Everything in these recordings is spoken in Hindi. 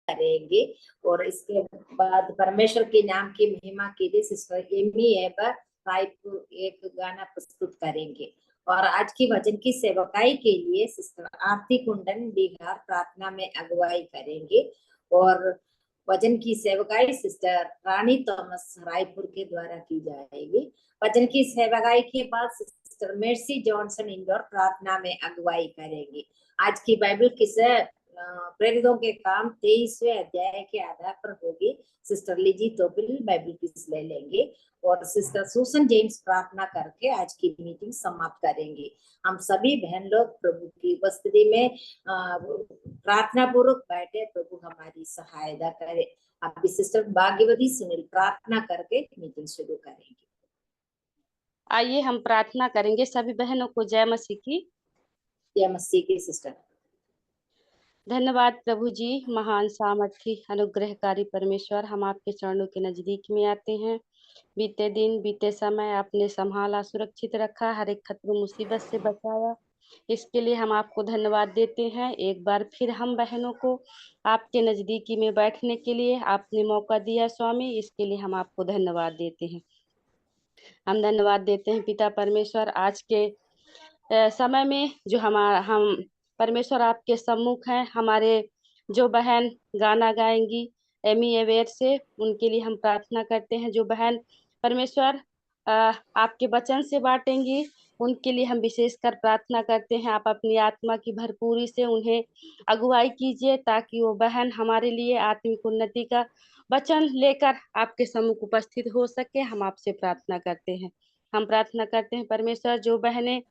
करेंगे। और इसके बाद परमेश्वर के नाम की महिमा के लिए सिस्टर एमी एबर रायपुर एक गाना प्रस्तुत करेंगे। और आज की भजन की सेवकाई के लिए सिस्टर आरती कुंडन बिहार प्रार्थना में अगुवाई करेंगे। और भजन की सेवकाई सिस्टर रानी थॉमस रायपुर के द्वारा की जाएगी। भजन की सेवकाई के बाद सिस्टर मेर्सी जॉनसन इंदौर प्रार्थना में अगुवाई करेंगी। आज की बाइबल किसे प्रेरितों के काम 23वें अध्याय के आधार पर होगी। सिस्टर लिजी तोपिल बाइबल किस ले लेंगे और सिस्टर सुसन जेम्स प्रार्थना करके आज की मीटिंग समाप्त करेंगे। हम सभी बहन लोग प्रभु की उपस्थिति में प्रार्थना पूर्वक बैठे, प्रभु हमारी सहायता करे। अभी सिस्टर भाग्यवती सुनील प्रार्थना करके मीटिंग शुरू करेंगे। आइए हम प्रार्थना करेंगे। सभी बहनों को जय मसीह की। जय मसीह की सिस्टर। धन्यवाद प्रभु जी, महान सामर्थी अनुग्रहकारी परमेश्वर, हम आपके चरणों के नजदीक में आते हैं। बीते दिन बीते समय आपने संभाला, सुरक्षित रखा, हर एक खतरे मुसीबत से बचाया। इसके लिए हम आपको धन्यवाद देते हैं। एक बार फिर हम बहनों को आपके नजदीकी में बैठने के लिए आपने मौका दिया स्वामी, इसके लिए हम आपको धन्यवाद देते हैं। हम धन्यवाद देते हैं पिता परमेश्वर, आज के समय में जो हम परमेश्वर आपके सम्मुख हैं। हमारे जो बहन गाना गाएंगी एमी एवेर से, उनके लिए हम प्रार्थना करते हैं। जो बहन परमेश्वर आपके वचन से बांटेंगी, उनके लिए हम विशेषकर प्रार्थना करते हैं। आप अपनी आत्मा की भरपूरी से उन्हें अगुवाई कीजिए, ताकि वो बहन हमारे लिए आत्मिक उन्नति का वचन लेकर आपके सम्मुख उपस्थित हो सके। हम आपसे प्रार्थना करते हैं। हम प्रार्थना करते हैं परमेश्वर, जो बहनें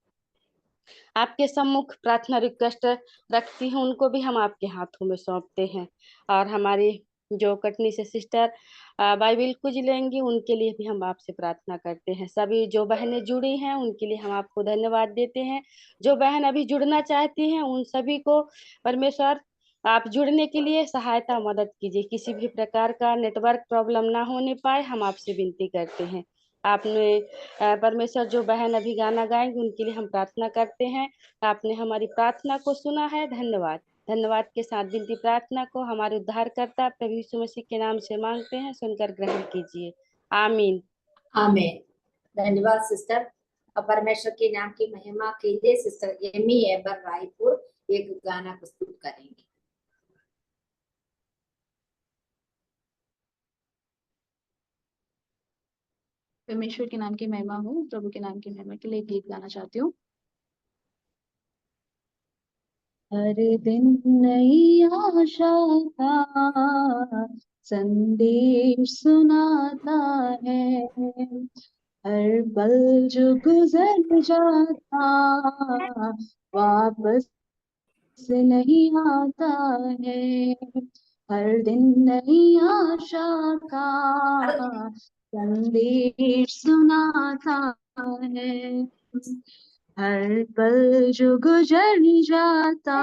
आपके सम्मुख प्रार्थना रिक्वेस्ट रखती हैं, उनको भी हम आपके हाथों में सौंपते हैं। और हमारी जो कटनी से सिस्टर बाइबल कुछ लेंगी, उनके लिए भी हम आपसे प्रार्थना करते हैं। सभी जो बहनें जुड़ी हैं, उनके लिए हम आपको धन्यवाद देते हैं। जो बहन अभी जुड़ना चाहती हैं, उन सभी को परमेश्वर आप जुड़ने के लिए सहायता मदद कीजिए। किसी भी प्रकार का नेटवर्क प्रॉब्लम ना होने पाए, हम आपसे विनती करते हैं। आपने परमेश्वर जो बहन अभी गाना गाएंगे, उनके लिए हम प्रार्थना करते हैं। आपने हमारी प्रार्थना को सुना है, धन्यवाद। धन्यवाद के साथ विनती प्रार्थना को हमारे उद्धारकर्ता प्रभु यीशु मसीह के नाम से मांगते हैं, सुनकर ग्रहण कीजिए, आमीन। आमीन। धन्यवाद सिस्टर। परमेश्वर के नाम की महिमा के लिए सिस्टर एमी एबर रायपुर एक गाना प्रस्तुत करेंगे। परमेश्वर के नाम की महिमा हो। प्रभु के नाम की महिमा के लिए एक गीत गाना चाहती हूँ। हर दिन नई आशा का संदेश सुनाता है, हर पल जो गुजर जाता वापस नहीं आता है। हर दिन नई आशा का संदेश सुनाता है, हर पल जो गुजर जाता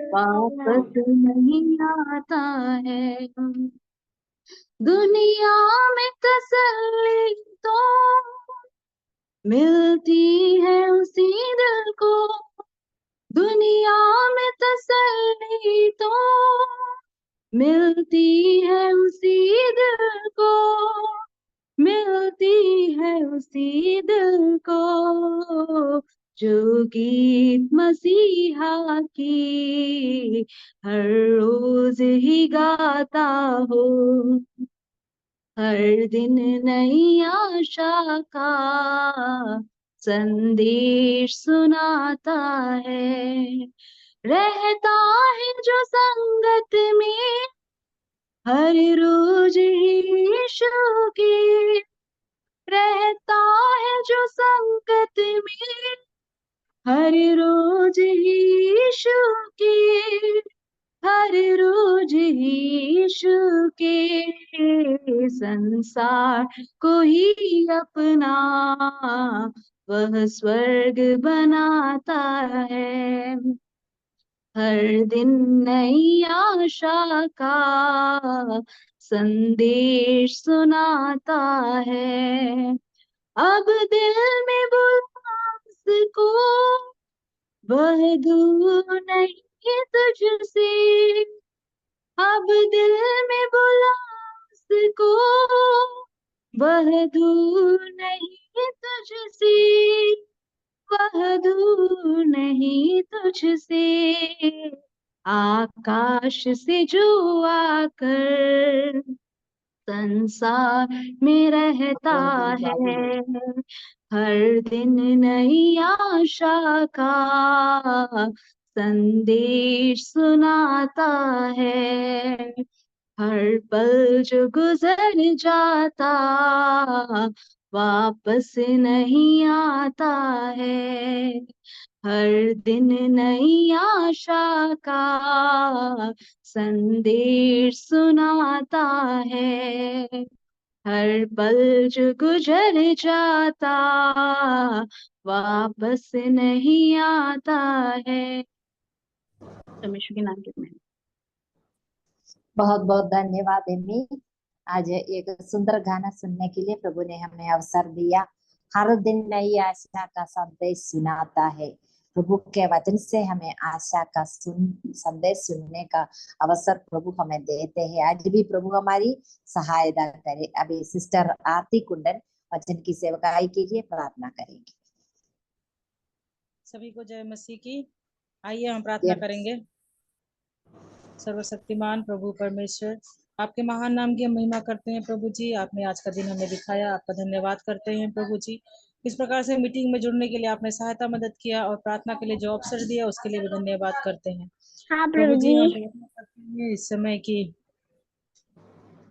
वापस नहीं आता है। दुनिया में तसल्ली तो मिलती है उसी दिल को, दुनिया में तसल्ली तो मिलती है उसी दिल को, मिलती है उसी दिल को जो गीत मसीहा की हर रोज ही गाता हो। हर दिन नई आशा का संदेश सुनाता है, रहता है जो संगत में हर रोज यीशु की, रहता है जो संगत में हर रोज यीशु की, हर रोज यीशु के संसार को ही अपना वह स्वर्ग बनाता है। हर दिन नई आशा का संदेश सुनाता है, अब दिल में बुलास को वह दूर नहीं तुझसे, अब दिल में बुला उसको, वह दूर नहीं तुझसे, वह दूर नहीं तुझसे। आकाश से जो आकर संसार में रहता है, हर दिन नई आशा का संदेश सुनाता है। हर पल जो गुजर जाता वापस नहीं आता है, हर दिन नई आशा का संदेश सुनाता है। हर पल जो गुजर जाता वापस नहीं आता है। परमेश्वर के नाम के में बहुत बहुत धन्यवाद एमी। आज एक सुंदर गाना सुनने के लिए प्रभु ने हमें अवसर दिया। हर दिन नई आशा का संदेश सुनाता है। प्रभु के वचन से हमें आशा का संदेश सुनने का अवसर प्रभु हमें देते हैं। आज भी प्रभु हमारी सहायता करे। अभी सिस्टर आरती कुंडन वचन की सेवकाई के लिए प्रार्थना करेंगे। सभी को जय मसीह की। आइए हम प्रार्थना करेंगे। सर्वशक्तिमान प्रभु परमेश्वर, आपके महान नाम की हम महिमा करते हैं प्रभु जी। आपने आज का दिन हमें दिखाया, आपका धन्यवाद करते हैं प्रभु जी। इस प्रकार से मीटिंग में जुड़ने के लिए आपने सहायता मदद किया और प्रार्थना के लिए जो अवसर दिया उसके लिए भी धन्यवाद करते हैं। हाँ प्रभु जी, हम जी। प्रार्थना करते हैं इस समय की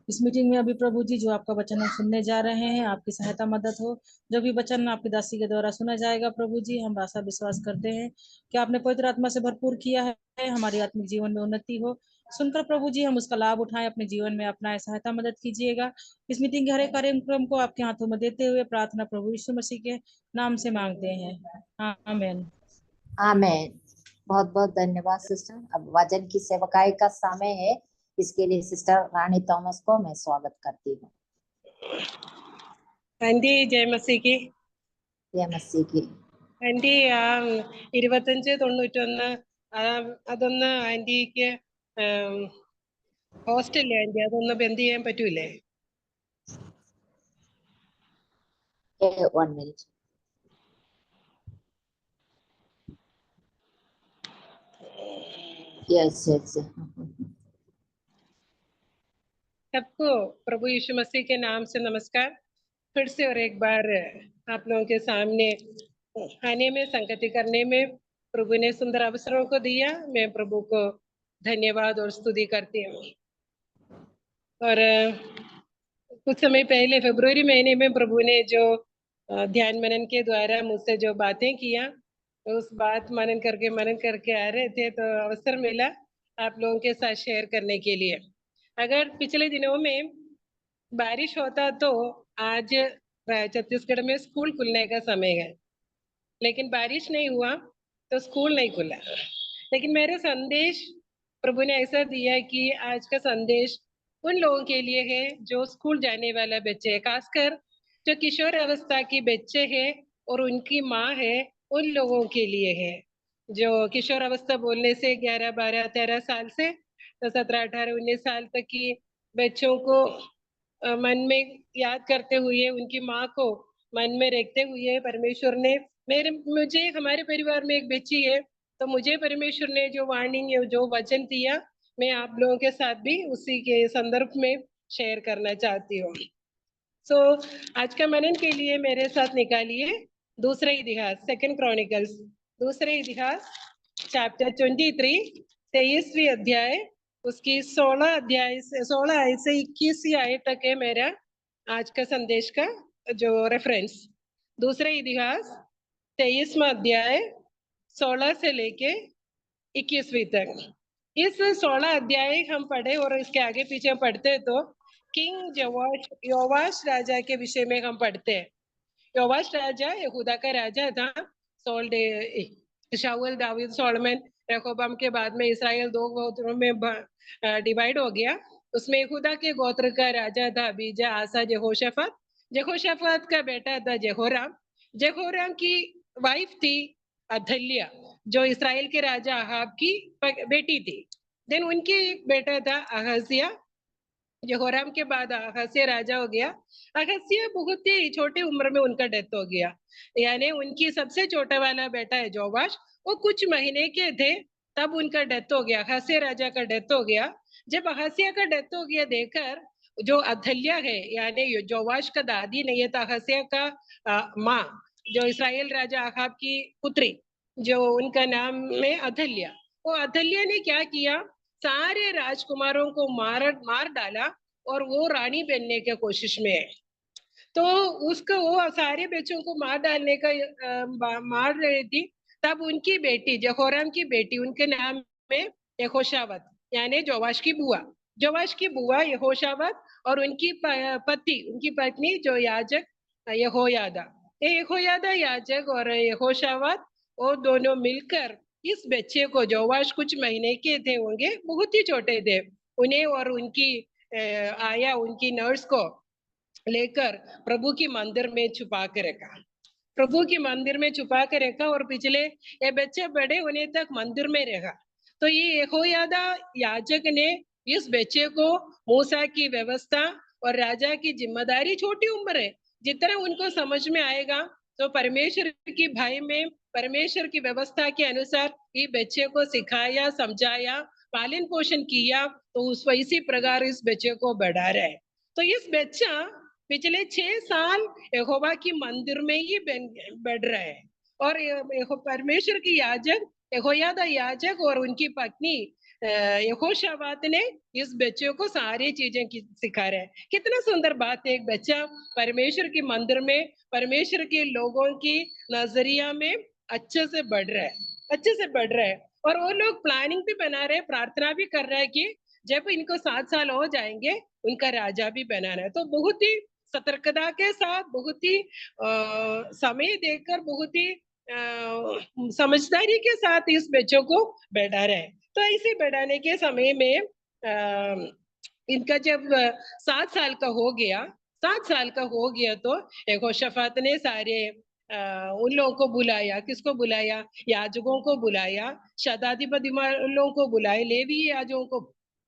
इस मीटिंग में अभी प्रभु जी जो आपका वचन हम सुनने जा रहे हैं, आपकी सहायता मदद हो। जो भी वचन आपकी दासी के द्वारा सुना जाएगा प्रभु जी, हम आशा विश्वास करते हैं कि आपने पवित्र आत्मा से भरपूर किया है, हमारी आत्मिक जीवन में उन्नति हो। सुनकर प्रभु जी हम उसका लाभ उठाएं, अपने जीवन में अपनाएं। सहायता मदद कीजिएगा। इस मीटिंग के हर एक कार्यक्रम को आपके हाथों में देते हुए प्रार्थना प्रभु यीशु मसीह के नाम से मांगते हैं, आमीन। आमीन। बहुत बहुत धन्यवाद सिस्टर। अब वचन की सेवकाई का समय है। इसके लिए सिस्टर रानी थॉमस को मैं स्वागत करती हूँ। ആന്റി ജയമസിക്ക് जय मसीह की। ആന്റി 2591 അതൊന്ന് ആന്റിക്ക് ഹോസ്റ്റലിലെ ആന്റി അതൊന്ന് ബന്ദ് ചെയ്യാൻ പറ്റൂലേ? 1 minute. Yes. सबको प्रभु यीशु मसीह के नाम से नमस्कार। फिर से और एक बार आप लोगों के सामने आने में, संगति करने में प्रभु ने सुंदर अवसरों को दिया। मैं प्रभु को धन्यवाद और स्तुति करती हूँ। और कुछ समय पहले फरवरी महीने में प्रभु ने जो ध्यान मनन के द्वारा मुझसे जो बातें किया, उस बात मनन करके आ रहे थे तो अवसर मिला आप लोगों के साथ शेयर करने के लिए। अगर पिछले दिनों में बारिश होता तो आज छत्तीसगढ़ में स्कूल खुलने का समय है, लेकिन बारिश नहीं हुआ तो स्कूल नहीं खुला। लेकिन मेरा संदेश प्रभु ने ऐसा दिया कि आज का संदेश उन लोगों के लिए है जो स्कूल जाने वाला बच्चे है, खासकर जो किशोर अवस्था के बच्चे हैं और उनकी माँ है, उन लोगों के लिए है। जो किशोर अवस्था बोलने से 11, 12, 13 साल से 17, 18, 19 साल तक की बच्चों को मन में याद करते हुए, उनकी माँ को मन में रखते हुए परमेश्वर ने मुझे, हमारे परिवार में एक बच्ची है तो मुझे परमेश्वर ने जो वार्निंग, जो वचन दिया, मैं आप लोगों के साथ भी उसी के संदर्भ में शेयर करना चाहती हूँ। आज का मनन के लिए मेरे साथ निकालिए दूसरा इतिहास, 2 क्रॉनिकल्स, दूसरे इतिहास चैप्टर 23, 23वीं अध्याय, उसकी 16 आयत से 21वीं आयत तक है मेरा आज का संदेश का जो रेफरेंस। दूसरे इतिहास 23वां अध्याय 16 से लेके 21वीं तक। इस 16 अध्याय हम पढ़े और इसके आगे पीछे पढ़ते तो किंग योवाश राजा के विषय में हम पढ़ते हैं। योवाश राजा यहूदा का राजा था। शाऊल, दाऊद, सोलोमन, रेहोबाम के बाद में इसराइल 2 गोत्रों में डिवाइड हो गया। उसमें यहूदा के गोत्र का राजा था अबीजा, आसा, जेहोशाफात। जेहोशाफात का बेटा था जेहोराम। जेहोराम की वाइफ थी अथल्या, जो इसराइल के राजा अहाब की बेटी थी। देन उनके एक बेटा था अहज्या, यहोराम के बाद अहज्या राजा हो गया। अहज्या बहुत ही छोटी उम्र में उनका डेथ हो गया, यानी उनकी सबसे छोटा वाला बेटा है जोवाश, वो कुछ महीने के थे तब उनका डेथ हो गया, अहज्या राजा का डेथ हो गया। जब अहज्या का डेथ हो गया देखकर जो अथल्या है, यानी जोवाश का दादी नहीं है, तो अहज्या का माँ, जो इस्राएल राजा अहाब की पुत्री, जो उनका नाम है अथल्या, वो अथल्या ने क्या किया, सारे राजकुमारों को मार डाला और वो रानी बनने की कोशिश में है। तो उसको वो सारे बच्चों को मार डालने का मार रही थी। तब उनकी बेटी, यहोराम की बेटी, उनके नाम में यहोशावत, यानी जोवाश की बुआ यहोशावत, और उनकी उनकी पत्नी जो याजक यहोयादा, यहोयादा याजक और यहोशावत, वो दोनों मिलकर इस बच्चे को, जोवाश कुछ महीने के थे होंगे, बहुत ही छोटे थे, उन्हें और उनकी आया, उनकी नर्स को लेकर प्रभु की मंदिर में छुपा के रखा, प्रभु की मंदिर में छुपा के रखा, और पिछले ये बच्चे बड़े होने तक मंदिर में रहा। तो ये यहोयादा याजक ने इस बच्चे को मूसा की व्यवस्था और राजा की जिम्मेदारी, छोटी उम्र है, जितना उनको समझ में आएगा, तो परमेश्वर की भाई में परमेश्वर की व्यवस्था के अनुसार ये बच्चे को सिखाया, समझाया, पालन पोषण किया, तो उस इसी प्रकार इस बच्चे को बढ़ा रहा है। तो इस बच्चा पिछले 6 साल यहोवा की मंदिर में ही बढ़ रहा है, और परमेश्वर की याजक यहोयादा याजक और उनकी पत्नी यहोशावत ने इस बच्चे को सारी चीजें सिखा रहे हैं। कितना सुंदर बात है, एक बच्चा परमेश्वर की मंदिर में परमेश्वर के लोगों की नजरिया में अच्छे से बढ़ रहा है, और वो लोग प्लानिंग भी बना रहे हैं, प्रार्थना भी कर रहा है कि जब इनको 7 साल हो जाएंगे उनका राजा भी बनाना है। तो बहुत ही सतर्कता के साथ, बहुत ही समय देकर, बहुत ही समझदारी के साथ इस बच्चों को बढ़ा रहे हैं। तो ऐसे बढ़ाने के समय में इनका जब 7 साल का हो गया तो यहोशाफात ने सारे उन लोगों को बुलाया, किसको बुलाया, याजकों को बुलाया, शताधिपति लोगों को बुलाया, लेवी याजकों को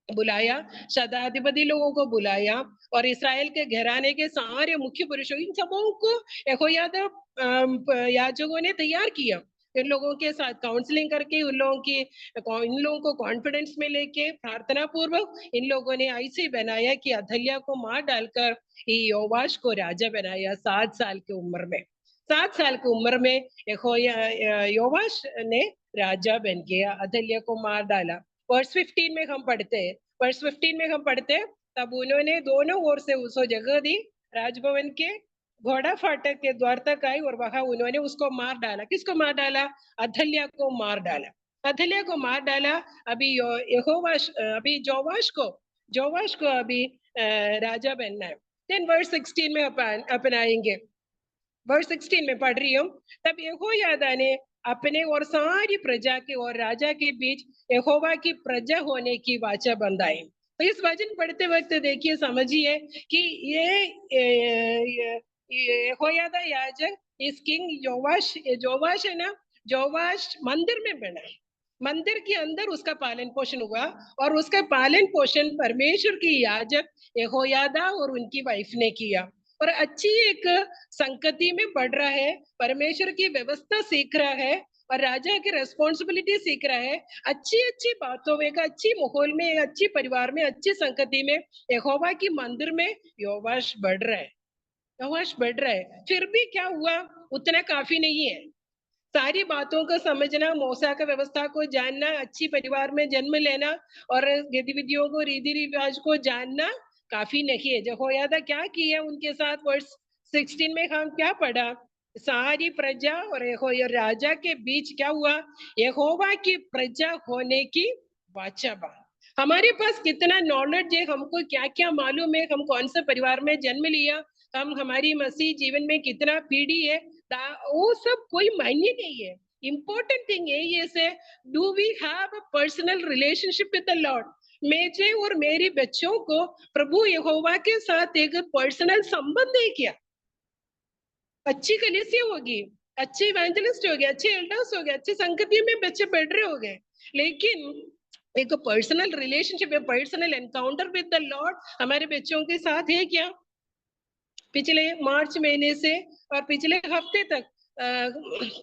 बुलाया, शताधिपति लोगों को बुलाया, और इस्राएल के घराने के सारे मुख्य पुरुषों, इन सबों को यहोयादा याजकों ने तैयार किया। इन लोगों के साथ काउंसलिंग करके, इन लोगों को कॉन्फिडेंस में लेके, प्रार्थना पूर्वक इन लोगों ने ऐसे बनाया कि अथल्या को मार डालकर योवाश को राजा बनाया 7 साल की उम्र में। 7 साल की उम्र में योवाश ने राजा बन गया, अथल्या को मार डाला। वर्स 15 में हम पढ़ते हैं, तब उन्होंने दोनों ओर से उसको जगह दी, राजभवन के घोड़ा फाटक के द्वार तक आई, और वहां उन्होंने उसको मार डाला। किसको मार डाला? अथल्या को मार डाला। अभी जोवाश को अभी राजा बनना है। देन वर्स 16 में अपनाएंगे। वर्स 16 में पढ़ रही हूँ, तब यहोयादा ने अपने और सारी प्रजा के और राजा के बीच यहोवा की प्रजा होने की वाचा बंधाई। तो इस वचन पढ़ते वक्त देखिए, समझिए कि ये यहोयादा याजक, इस किंग जोवाश है ना, जोवाश मंदिर में बना, मंदिर के अंदर उसका पालन पोषण हुआ, और उसका पालन पोषण परमेश्वर की याजक यहोयादा और उनकी वाइफ ने किया, और अच्छी एक संगति में बढ़ रहा है, परमेश्वर की व्यवस्था सीख रहा है, और राजा की रिस्पॉन्सिबिलिटी सीख रहा है। अच्छी बातों में, अच्छी माहौल में, अच्छी परिवार में, अच्छी संगति में यहोवा की मंदिर में योवाश बढ़ रहा है। फिर भी क्या हुआ, उतना काफी नहीं है। सारी बातों को समझना, मूसा का व्यवस्था को जानना, अच्छी परिवार में जन्म लेना, और गतिविधियों को, रीति रिवाज को जानना काफी नहीं है। यहोयादा क्या किया उनके साथ? वर्स 16 में हम क्या पढ़ा? सारी प्रजा और राजा के बीच क्या हुआ? यहोवा की प्रजा होने की वाचा बा। हमारे पास कितना नॉलेज है, हमको क्या क्या मालूम है, हम कौन से परिवार में जन्म लिया, हम हमारी मसीह जीवन में कितना पीढ़ी है, वो सब कोई मायने नहीं है। इम्पोर्टेंट थिंग है ये से, do we have a personal relationship with the lord? मेरे और मेरे बच्चों को प्रभु यहोवा के साथ एक पर्सनल संबंध है क्या? अच्छी कलीसिया होगी, अच्छे इवेंजलिस्ट हो गए, अच्छे एल्डर्स हो गए, अच्छी संगति में बच्चे बढ़ रहे हो गए, लेकिन एक personal relationship, personal encounter with the Lord हमारे बच्चों के साथ है क्या? पिछले मार्च महीने से और पिछले हफ्ते तक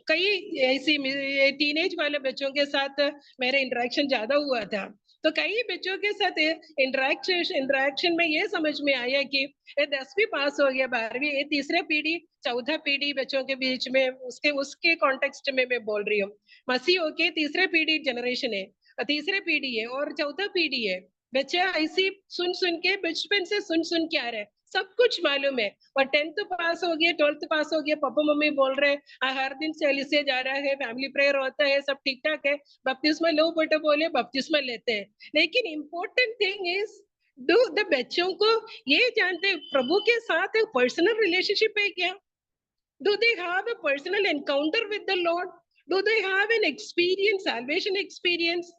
कई ऐसी टीनेज वाले बच्चों के साथ मेरा इंटरेक्शन ज्यादा हुआ था। तो कई बच्चों के साथ इंटरेक्शन में ये समझ में आया कि ये 10वीं पास हो गया, 12वीं, ये तीसरे पीढ़ी, चौथा पीढ़ी बच्चों के बीच में, उसके कॉन्टेक्स्ट में मैं बोल रही हूँ। मसीह के तीसरे पीढ़ी जनरेशन है, तीसरे पीढ़ी है और चौथा पीढ़ी है। बच्चा ऐसी सुन के बचपन से सुन के आ रहे हैं, सब कुछ मालूम है। और 10th पास हो गया, 12th पास हो गया, पापा मम्मी बोल रहे हैं हर दिन से जा रहा है, फैमिली प्रेयर होता है, सब ठीक ठाक है, बपतिस्मा लो बेटा, बोले बपतिस्मा लेते हैं। लेकिन important thing is do the बच्चों को ये जानते हैं प्रभु के साथ एक पर्सनल रिलेशनशिप है क्या? Do they have a personal encounter with the Lord? Do they have an experience, salvation experience?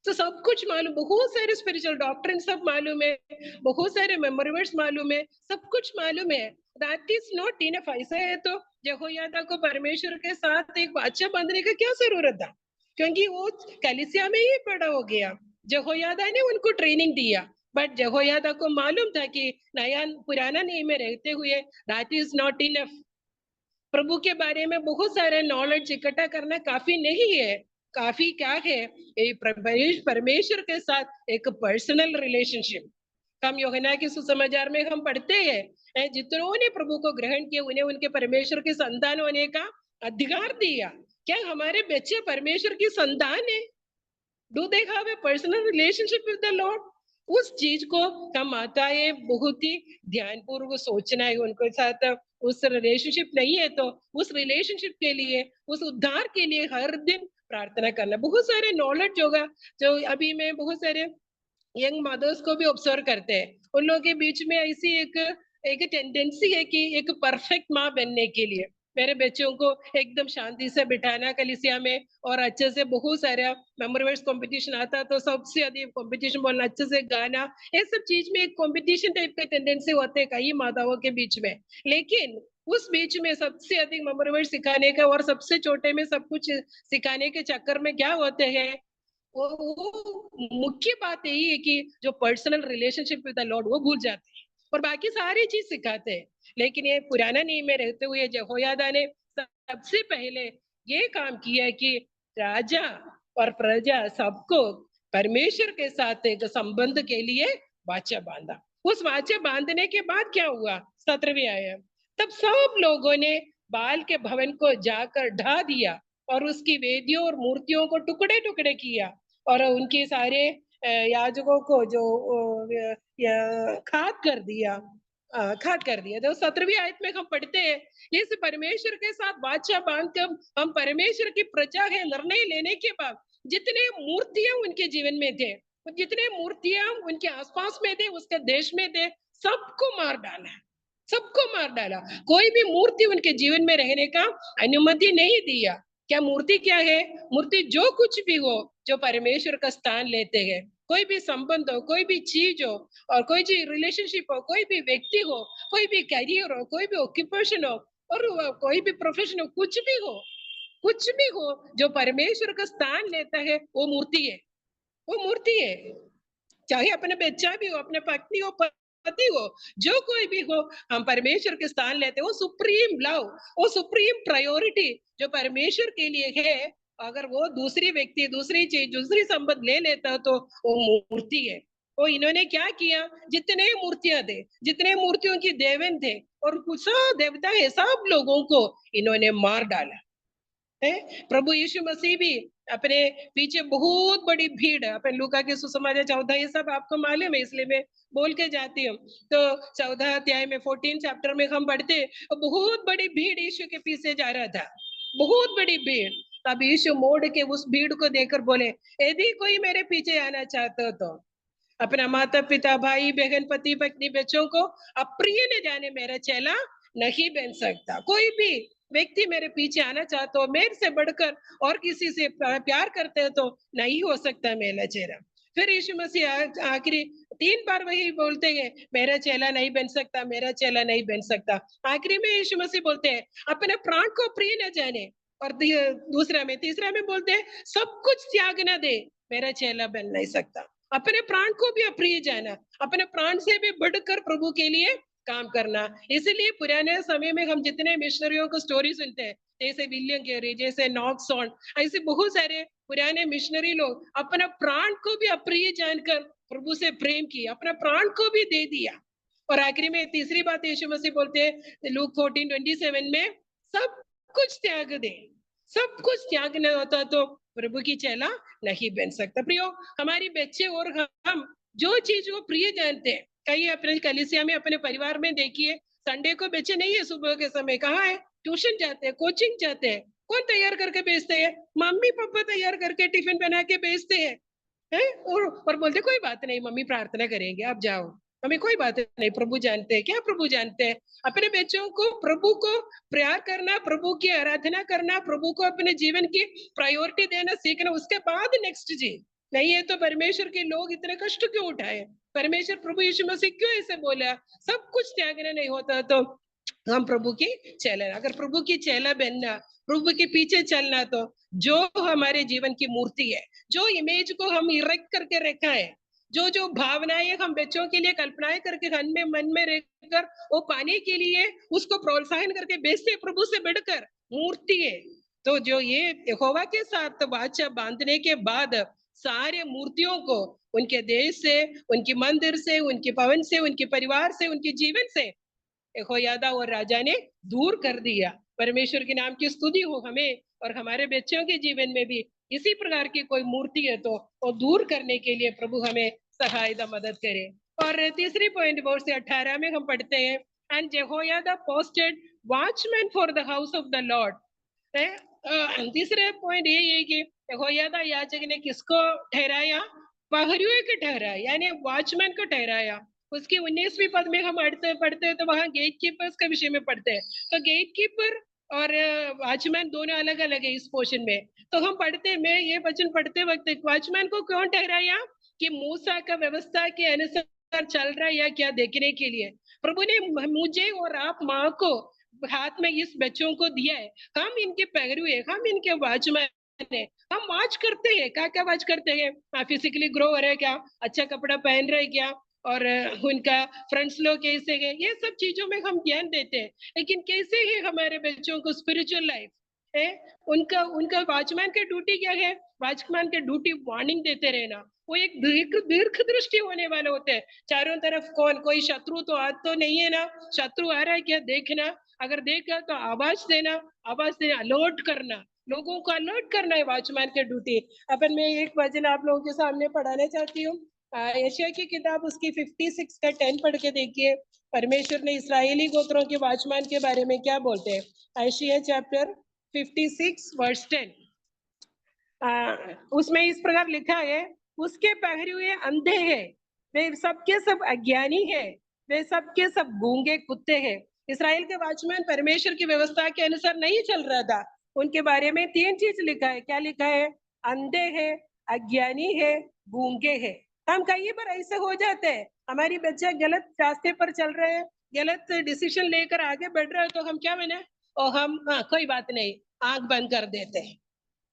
तो सब कुछ मालूम, बहुत सारे स्पिरिचुअल डॉक्ट्रिन सब मालूम है, बहुत सारे मेमोरी वर्ड्स मालूम है, सब कुछ मालूम है। That is not enough. ऐसा है तो यहोयादा को परमेश्वर के साथ एक वाचा बांधने का क्या जरूरत था? क्योंकि वो कलीसिया में ही बड़ा हो गया। यहोयादा ने उनको ट्रेनिंग दिया, बट यहोयादा को मालूम था कि नया पुराना नियम में रहते हुए दैट इज नॉट इनफ। प्रभु के बारे में बहुत सारे नॉलेज इकट्ठा करना काफी नहीं है। काफी क्या है? परमेश्वर के साथ एक पर्सनल रिलेशनशिप। हम यूहन्ना के सुसमाचार में हम पढ़ते हैं जितनों ने प्रभु को ग्रहण किया उन्हें उनके परमेश्वर के संतान होने का अधिकार दिया। क्या हमारे बच्चे परमेश्वर की संतान है? Do they have a personal relationship with the Lord? उस चीज को हम माताएं बहुत ही ध्यानपूर्वक सोचना है उनके साथ। उस रिलेशनशिप नहीं है तो उस रिलेशनशिप के लिए, उस उद्धार के लिए हर दिन प्रार्थना करना। बहुत सारे नॉलेज होगा जो अभी मैं बहुत सारे यंग मदर्स को भी ऑब्जर्व करते हैं, उन लोगों के बीच में ऐसी एक टेंडेंसी है कि एक परफेक्ट माँ बनने के लिए मेरे बच्चों को एकदम शांति से बिठाना कलीसिया में और अच्छे से बहुत सारा मेमोरी वर्ड्स कंपटीशन आता तो सबसे अधिक कंपटीशन बोलना, अच्छे से गाना, ये सब चीज में एक कंपटीशन टाइप का टेंडेंसी होते हैं कई माताओं के बीच में। लेकिन उस बीच में सबसे अधिक मेमोरी वर्ड सिखाने का और सबसे छोटे में सब कुछ सिखाने के चक्कर में क्या होते हैं, वो मुख्य बात यही है कि जो personal relationship with the Lord वो भूल जाते हैं और बाकी सारी चीज सिखाते हैं। लेकिन ये पुराना नियम में रहते हुए यहोयादा ने सबसे पहले ये काम किया कि राजा और प्रजा सबको परमेश्वर के साथ एक संबंध के लिए वाचा बांधा। उस वाचा बांधने के बाद क्या हुआ? 17वीं आयत, तब सब लोगों ने बाल के भवन को जाकर ढा दिया और उसकी वेदियों और मूर्तियों को टुकड़े टुकड़े किया और उनके सारे याजकों को जो खाद कर दिया। तो 17वीं आयत में हम पढ़ते हैं, इस परमेश्वर के साथ वाचा बांध कर हम परमेश्वर की प्रजा है। निर्णय लेने के बाद जितने मूर्तियां उनके जीवन में थे, जितने मूर्तियां उनके आसपास में थे, उसके देश में थे, सबको मार डाला, सबको मार डाला। कोई भी मूर्ति उनके जीवन में रहने का अनुमति नहीं दिया। क्या मूर्ति क्या है? मूर्ति जो कुछ भी हो जो परमेश्वर का स्थान लेते हैं, कोई भी संबंध हो, कोई भी चीज हो और कोई भी रिलेशनशिप हो, कोई भी व्यक्ति हो, कोई भी करियर हो, कोई भी ऑक्यूपेशन हो और कोई भी प्रोफेशन हो, कुछ भी हो जो परमेश्वर का स्थान लेता है वो मूर्ति है, वो मूर्ति है। चाहे अपने बच्चा भी हो, अपने पत्नी हो, पति हो, जो कोई भी हो, हम परमेश्वर के स्थान लेते हैं। वो सुप्रीम लव, वो सुप्रीम प्रायोरिटी जो परमेश्वर के लिए है, अगर वो दूसरी व्यक्ति, दूसरी चीज, दूसरी संबंध ले लेता तो वो मूर्ति है। तो इन्होंने क्या किया? जितने मूर्तियां थे, जितने मूर्तियों की देवन थे और कुछ देवता है, सब लोगों को इन्होंने मार डाला है। प्रभु यीशु मसीह भी अपने पीछे बहुत बड़ी भीड़ है। अपने लूका के सुसमाचार 14 ये सब आपको मालूम है, इसलिए मैं बोल के जाती हूँ। तो 14 अध्याय में 14 चैप्टर में हम पढ़ते बहुत बड़ी भीड़ यीशु के पीछे जा रहा था, बहुत बड़ी भीड़। तब यीशु मोड़ के उस भीड़ को देखकर बोले, यदि कोई मेरे पीछे आना चाहता हो तो अपना माता पिता, भाई बहन, पति पत्नी, बच्चों को अप्रिय न जाने मेरा चेला नहीं बन सकता। कोई भी व्यक्ति मेरे पीछे आना चाहते हो, मेरे से बढ़कर और किसी से प्यार करते हो तो नहीं हो सकता मेरा चेला। फिर यीशु मसीह आखिरी 3 बार वही बोलते हैं, मेरा चेला नहीं बन सकता, मेरा चेला नहीं बन सकता। आखिरी में यीशु मसीह बोलते हैं, अपने प्राण को प्रिय न जाने, और तीसरा में बोलते हैं, सब कुछ त्याग न दे मेरा चेला बन नहीं सकता। अपने प्राण को भी अप्रिय जाना, अपने प्राण से भी बढ़कर प्रभु के लिए काम करना। इसलिए पुराने समय में हम जितने मिशनरियों को स्टोरी सुनते हैं, जैसे विलियम कैरी, जैसे नॉक्सॉन, ऐसे बहुत सारे पुराने मिशनरी लोग अपना प्राण को भी अप्रिय जानकर प्रभु से प्रेम किया, अपना प्राण को भी दे दिया। और आखिरी में तीसरी बात यीशु मसीह बोलते हैं लूक 14:27 में, सब कुछ त्याग दे। सब कुछ त्यागना होता तो प्रभु की चेला नहीं बन सकता। प्रियो, हमारी बच्चे और हम जो चीज वो प्रिय जानते हैं, कहीं अपने कलीसिया में अपने परिवार में देखिए, संडे को बच्चे नहीं है, सुबह के समय कहाँ है, ट्यूशन जाते हैं, कोचिंग जाते हैं। कौन तैयार करके भेजते हैं? मम्मी पापा तैयार करके टिफिन बना के भेजते हैं, और बोलते कोई बात नहीं, मम्मी प्रार्थना करेंगे, आप जाओ, हमें कोई बात नहीं, प्रभु जानते हैं। क्या प्रभु जानते हैं? अपने बच्चों को प्रभु को प्यार करना, प्रभु की आराधना करना, प्रभु को अपने जीवन की प्रायोरिटी देना सीखना, उसके बाद नेक्स्ट जी। नहीं है तो परमेश्वर के लोग इतने कष्ट क्यों उठाए? परमेश्वर प्रभु यीशु मसीह क्यों ऐसे बोला? सब कुछ त्यागना नहीं होता तो हम प्रभु की चेला, अगर प्रभु की चेला बनना, प्रभु के पीछे चलना, तो जो हमारे जीवन की मूर्ति है, जो इमेज को हम इरेक्ट करके रखा है, जो जो भावनाएं हम बच्चों के लिए कल्पनाएं करके मन में रहकर वो पाने के लिए उसको प्रोत्साहन करके बेचते प्रभु से बढ़कर मूर्ति है। तो जो ये यहोवा के साथ वाचा बांधने के बाद सारे मूर्तियों को उनके देश से, उनके मंदिर से, उनके भवन से, उनके परिवार से, उनके जीवन से यहोयादा और राजा ने दूर कर दिया। परमेश्वर के नाम की स्तुति हो हमें और हमारे बच्चों के जीवन में भी इसी प्रकार की कोई मूर्ति है तो वो दूर करने के लिए प्रभु हमें सहायता मदद करे। और तीसरी पॉइंट वर्ष 18 में हम पढ़ते हैं, and Jehoiada posted watchman for the house of the Lord. तीसरे पॉइंट ये है कि यहोयादा याजक ने किसको ठहराया? प्रहरियों को ठहराया, यानी वॉचमैन को ठहराया। उसकी 19वीं पद में हम पढ़ते हैं तो वहां गेट कीपर्स के विषय में पढ़ते हैं। तो गेट कीपर और वॉचमैन दोनों अलग अलग है इस पोर्शन में। तो हम पढ़ते में ये वचन पढ़ते वक्त वॉचमैन को क्यों ठहराया? कि मूसा का व्यवस्था के अनुसार चल रहा है या क्या देखने के लिए। प्रभु ने मुझे और आप माँ को हाथ में इस बच्चों को दिया है, हम इनके पहरुए, हम इनके वॉचमैन है, हम वॉच करते हैं। क्या क्या वॉच करते हैं? फिजिकली ग्रो हो रहे क्या, अच्छा कपड़ा पहन रहे क्या, और उनका फ्रेंड्स लोग कैसे है, ये सब चीजों में हम ज्ञान देते हैं। लेकिन कैसे है हमारे बच्चों को स्पिरिचुअल लाइफ है? उनका वॉचमैन की ड्यूटी क्या है? वॉचमैन की ड्यूटी वार्निंग देते रहना। वो एक दीर्घ दृष्टि होने वाले होते हैं। चारों तरफ कौन, कोई शत्रु तो आज तो नहीं है ना, शत्रु आ रहा है क्या देखना, अगर देखा तो आवाज देना, अलर्ट करना, लोगों को अलर्ट करना है वॉचमैन की ड्यूटी। अपन मैं एक वचन आप लोगों के सामने पढ़ाना चाहती हूँ। यशायाह की किताब उसकी 56 का 10 पढ़ के देखिए, परमेश्वर ने इस्राएली गोत्रों के वॉचमैन के बारे में क्या बोलते हैं। यशायाह चैप्टर 56 वर्स 10, उसमें इस प्रकार लिखा है, उसके पहरे हुए अंधे हैं, वे सबके सब अज्ञानी है, वे सबके सब गूंगे कुत्ते हैं। इसराइल के वॉचमैन परमेश्वर की व्यवस्था के अनुसार नहीं चल रहा था। उनके बारे में 3 चीज लिखा है। क्या लिखा है? अंधे है, अज्ञानी है, गूंगे है। हम कहीं पर ऐसे हो जाते हैं, हमारी बच्चे गलत रास्ते पर चल रहे हैं, गलत डिसीजन लेकर आगे बढ़ रहे हैं, तो हम क्या बने, और हम कोई बात नहीं, आंख बंद कर देते हैं,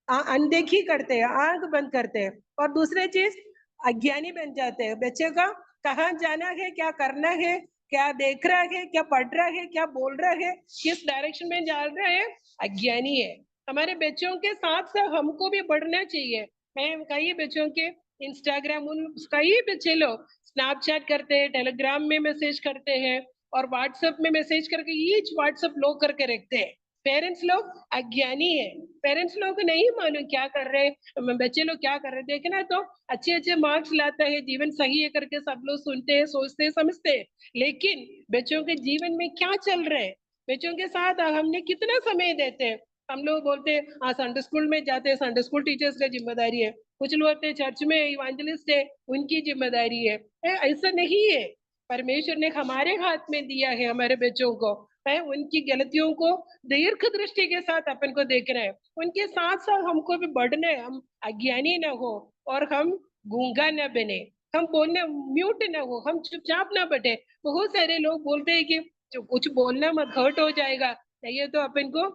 अनदेखी करते हैं, आंख बंद करते हैं। और दूसरी चीज, अज्ञानी बन जाते हैं। बच्चे का कहाँ जाना है, क्या करना है, क्या देख रहा है, क्या पढ़ रहा है, क्या बोल रहा है, किस डायरेक्शन में जा रहा है, अज्ञानी है। हमारे बच्चों के साथ साथ हमको भी बढ़ना चाहिए। मैं कई बच्चों के इंस्टाग्राम, कई बच्चे लोग स्नैपचैट करते हैं, टेलीग्राम में मैसेज करते हैं और व्हाट्सएप में मैसेज करके ईच व्हाट्सएप लोग करके रखते हैं। पेरेंट्स लोग अज्ञानी है, पेरेंट्स लोग को नहीं मालूम क्या कर रहे हैं, बच्चे लोग क्या कर रहे हैं। देखना तो अच्छे अच्छे मार्क्स लाता है, जीवन सही है करके सब लोग सुनते हैं, सोचते हैं, समझते हैं, लेकिन बच्चों के जीवन में क्या चल रहा है, बच्चों के साथ हमने कितना समय देते हैं। हम लोग बोलते हैं हाँ संडे स्कूल में जाते हैं, संडे स्कूल टीचर्स का जिम्मेदारी है। कुछ लोग होते हैं चर्च में इवांजलिस्ट है, उनकी जिम्मेदारी है। ऐसा नहीं है, परमेश्वर ने हमारे हाथ में दिया है हमारे बच्चों को। उनकी गलतियों को दीर्घ दृष्टि के साथ अपन को देखना है, उनके साथ साथ हमको भी बढ़ना है। हम अज्ञानी न हो और हम गूंगा न बने, हम बोलने म्यूट न हो, हम चुपचाप ना बैठे। बहुत सारे लोग बोलते हैं कि कुछ बोलना मत, हर्ट हो जाएगा, नहीं है तो अपन को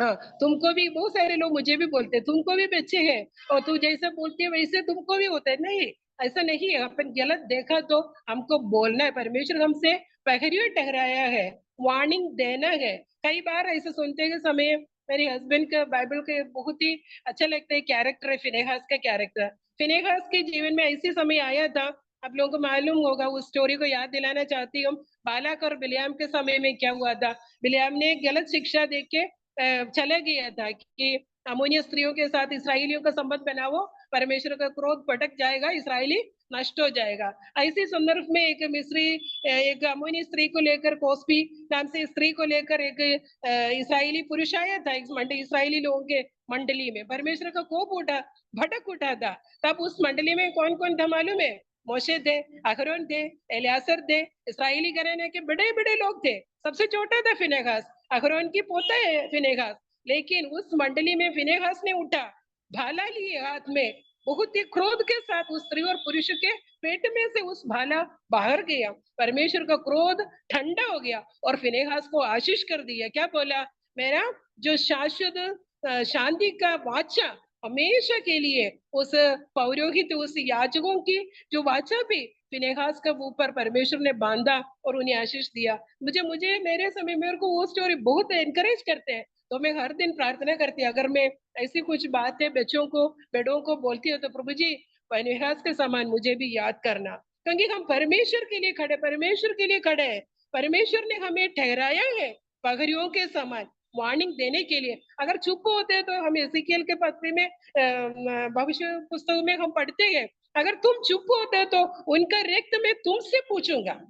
हाँ, तुमको भी बहुत सारे लोग मुझे भी बोलते हैं तुमको भी बच्चे हैं और तू जैसे बोलती है वैसे तुमको भी होता है। नहीं, ऐसा नहीं है। अपन गलत देखा तो हमको बोलना है। परमेश्वर हमसे पहरियों ठहराया है, वार्निंग देना है। कई बार ऐसे सुनते के समय मेरे हस्बैंड का बाइबल के बहुत ही अच्छा लगता है कैरेक्टर है फिनेहास का कैरेक्टर। फिनेहास के जीवन में ऐसे समय आया था, आप लोगों को मालूम होगा, उस स्टोरी को याद दिलाना चाहती हूँ। बालाक और बिलियाम के समय में क्या हुआ था। बिलियाम ने गलत शिक्षा दे के चला गया था कि अमोनिया स्त्रियों के साथ इसराइलियों का संबंध बनाओ, परमेश्वर का क्रोध भटक जाएगा, इसराइली नष्ट हो जाएगा। ऐसे संदर्भ में एक मिस्री एक अमोनी स्त्री को लेकर, कोस्पी नाम से स्त्री को लेकर एक इसराइली पुरुष आया था इसराइली लोगों के मंडली में। परमेश्वर का कोप उठा, भटक उठा था। तब उस मंडली में कौन कौन था मालूम है? मोशे थे, अहरोन थे, एलियासर थे, इसराइली घराने के बड़े बड़े लोग थे। सबसे छोटा था फिनेहास, अहरोन की पोता है फिनेहास। लेकिन उस मंडली में फिनेहास ने उठा, भाला लिए हाथ में, बहुत ही क्रोध के साथ उस स्त्री और पुरुष के पेट में से उस भाला बाहर गया। परमेश्वर का क्रोध ठंडा हो गया और फिनेहास को आशीष कर दिया। क्या बोला? मेरा जो शाश्वत शांति का वाचा हमेशा के लिए उस पौरोहित, उस याजकों की जो वाचा भी फिनेहास का ऊपर परमेश्वर ने बांधा और उन्हें आशीष दिया। मुझे मेरे समय मेरे को वो स्टोरी बहुत एनकरेज करते हैं। तो मैं हर दिन प्रार्थना करती हूँ, अगर मैं ऐसी कुछ बातें बेड़ों को बोलती हूँ तो प्रभु जी फिनेहास के समान मुझे भी याद करना, क्योंकि हम परमेश्वर के लिए खड़े हैं। परमेश्वर ने हमें ठहराया है पगड़ियों के समान, वार्निंग देने के लिए। अगर चुप होते हैं तो हम एजेकिएल के पत्र में भविष्य पुस्तक में हम पढ़ते हैं, अगर तुम चुप होते हो तो उनका रक्त मैं तुमसे पूछूंगा।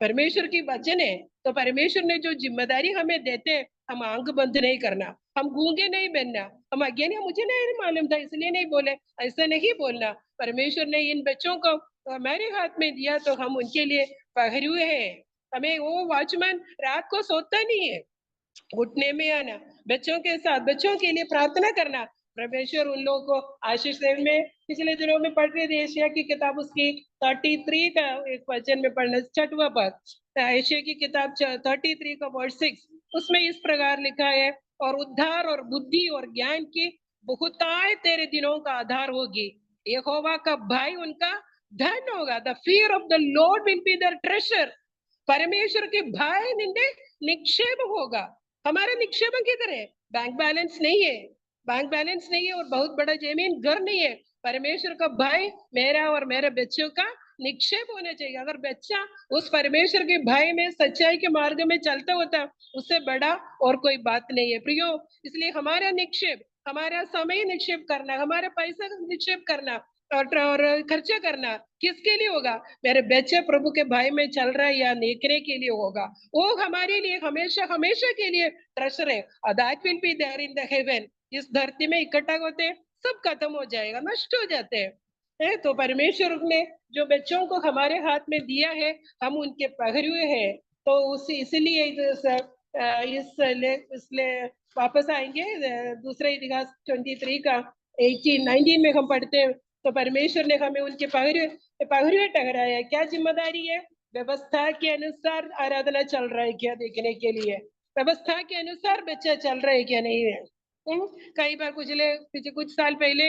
परमेश्वर की वचन है। तो परमेश्वर ने जो जिम्मेदारी हमें देते हैं, हम आंख बंद नहीं करना, हम गूंगे नहीं बनना, हम अज्ञानी, मुझे नहीं मालूम था इसलिए नहीं बोले, ऐसा नहीं बोलना। परमेश्वर ने इन बच्चों को हमारे हाथ में दिया तो हम उनके लिए पहरुए हैं। हमें वो वॉचमैन रात को सोता नहीं है, घुटने में आना, बच्चों के साथ बच्चों के लिए प्रार्थना करना। परमेश्वर उन लोगों को आशीष दे। में पिछले दिनों में पढ़ रही थी एशिया की किताब, उसकी 33 का एक वचन में पढ़ना, 6वां पद, एशिया की किताब 33 का वर्ड 6, उसमें इस प्रकार लिखा है, और उद्धार और बुद्धि और ज्ञान की बहुतायत तेरे दिनों का आधार होगी, यहोवा का भय उनका धन होगा। The fear of the lord will be their treasure. परमेश्वर के भय निक्षेप होगा। हमारा निक्षेप किधर है? बैंक बैलेंस नहीं है, बैंक बैलेंस नहीं है और बहुत बड़ा जमीन घर नहीं है। परमेश्वर का भय मेरा और मेरे बच्चों का निक्षेप होना चाहिए। अगर बच्चा उस परमेश्वर के भय में, सच्चाई के मार्ग में चलता होता, उससे बड़ा और कोई बात नहीं है प्रियो। इसलिए हमारा निक्षेप, हमारा समय निक्षेप करना, हमारा पैसा निक्षेप करना और खर्चा करना किसके लिए होगा? मेरे बच्चे प्रभु के भय में चल रहा है या नेकने के लिए होगा। वो हमारे लिए हमेशा हमेशा के लिए ट्रेजर है। That will be there in the heaven. इस धरती में इकट्ठा होते हैं, सब खत्म हो जाएगा, नष्ट हो जाते हैं। तो परमेश्वर ने जो बच्चों को हमारे हाथ में दिया है, हम उनके पहरुए हैं। तो इसलिए इसलिए वापस आएंगे दूसरे इतिहास 23 का 18-19 में हम पढ़ते हैं। तो परमेश्वर ने हमें उनके पहरुए ठहराया। क्या जिम्मेदारी है? व्यवस्था के अनुसार आराधना चल रहा है क्या देखने के लिए, व्यवस्था के अनुसार बच्चा चल रहा है क्या नहीं है। कई बार कुछ साल पहले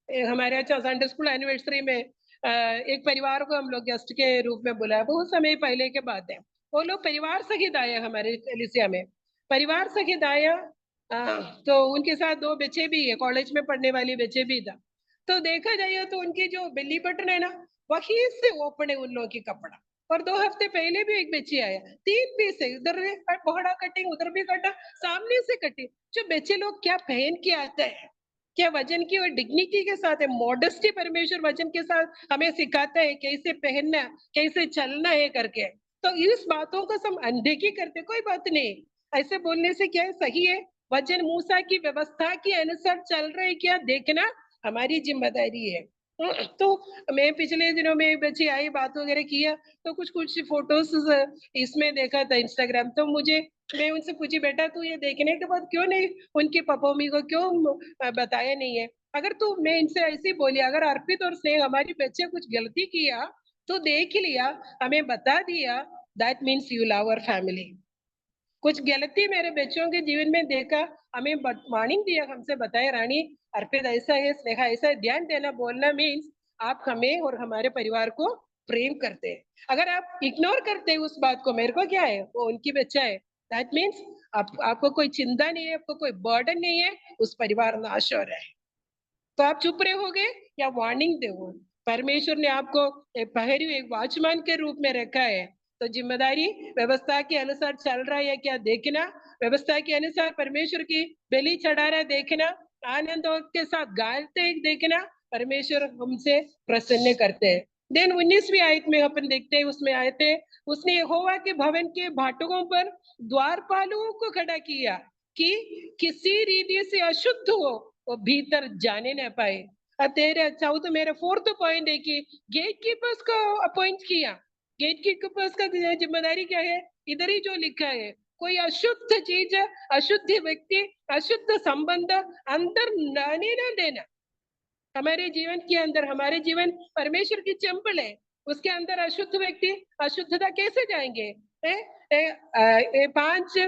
हमारे संडे स्कूल एनिवर्सरी में एक परिवार को हम लोग गेस्ट के रूप में बुलाया, बहुत समय पहले के बात है। वो लोग परिवार सहित आया हमारे कलीसिया में, परिवार सहित आया। तो उनके साथ 2 बच्चे भी है, कॉलेज में पढ़ने वाली बच्चे भी था। तो देखा जाए तो उनकी जो बिल्ली बटन है ना, वहीं से ओपन है उन लोगों की कपड़ा। और 2 हफ्ते पहले भी एक बच्ची आया, 3 पीस है, उधर बहड़ा कटिंग, उधर भी कटा, सामने से कटिंग। जो बच्चे लोग क्या पहन के आते हैं, क्या वजन की और डिग्निटी के साथ है, मॉडेस्टी परमेश्वर वजन के साथ हमें सिखाता है कैसे पहनना, कैसे चलना है करके। तो इस बातों को हम अनदेखी करते, कोई बात नहीं, ऐसे बोलने से क्या है, सही है। वजन मूसा की व्यवस्था के अनुसार चल रहे क्या देखना हमारी जिम्मेदारी है। तो मैं पिछले दिनों में बच्ची आई, बात वगैरह किया, तो कुछ फोटोज इसमें देखा था इंस्टाग्राम। तो मैं उनसे पूछी, बेटा तू ये देखने के बाद क्यों नहीं उनकी पपोमी को क्यों बताया नहीं है? अगर तू, मैं इनसे ऐसी बोली, अगर अर्पित और स्नेह हमारी बच्चे कुछ गलती किया तो देख लिया, हमें बता दिया, that means you love our family. कुछ गलती मेरे बच्चों के जीवन में देखा, हमें वार्निंग दिया, हमसे बताया रानी अर्पिता ऐसा है, स्नेहा ऐसा है, ध्यान देना बोलना मीन्स आप हमें और हमारे परिवार को प्रेम करते हैं। अगर आप इग्नोर करते हैं उस बात को, मेरे को क्या है, वो उनकी बच्चा है, दैट मीन्स आपको कोई चिंता नहीं है, आपको कोई बर्डन नहीं है, उस परिवार नाश हो रहा है। तो आप चुप रहोगे या वार्निंग दोगे? परमेश्वर ने आपको एक प्रहरी, एक वॉचमैन के रूप में रखा है, तो जिम्मेदारी व्यवस्था के अनुसार चल रहा है क्या देखना, व्यवस्था के अनुसार परमेश्वर की बलि चढ़ा रहा है देखना, आनंद के साथ गाते देखना, परमेश्वर हमसे प्रसन्न करते हैं। देन 19वीं आयत में अपन देखते हैं, उसमें आयत है, उसने यहोवा के भवन के फाटकों पर द्वारपालों को खड़ा किया कि किसी रीति से अशुद्ध हो वो भीतर जाने न पाए। अब तेरे चाहो तो मेरा फोर्थ पॉइंट है कि गेट कीपर्स को अपॉइंट किया। गेट कीपर्स का जिम्मेदारी क्या है? इधर ही जो लिखा है, कोई अशुद्ध चीज, अशुद्ध व्यक्ति, अशुद्ध संबंध अंदर आने न देना। हमारे जीवन के अंदर, हमारे जीवन परमेश्वर की टेम्पल है, उसके अंदर अशुद्ध व्यक्ति, अशुद्धता कैसे जाएंगे? 5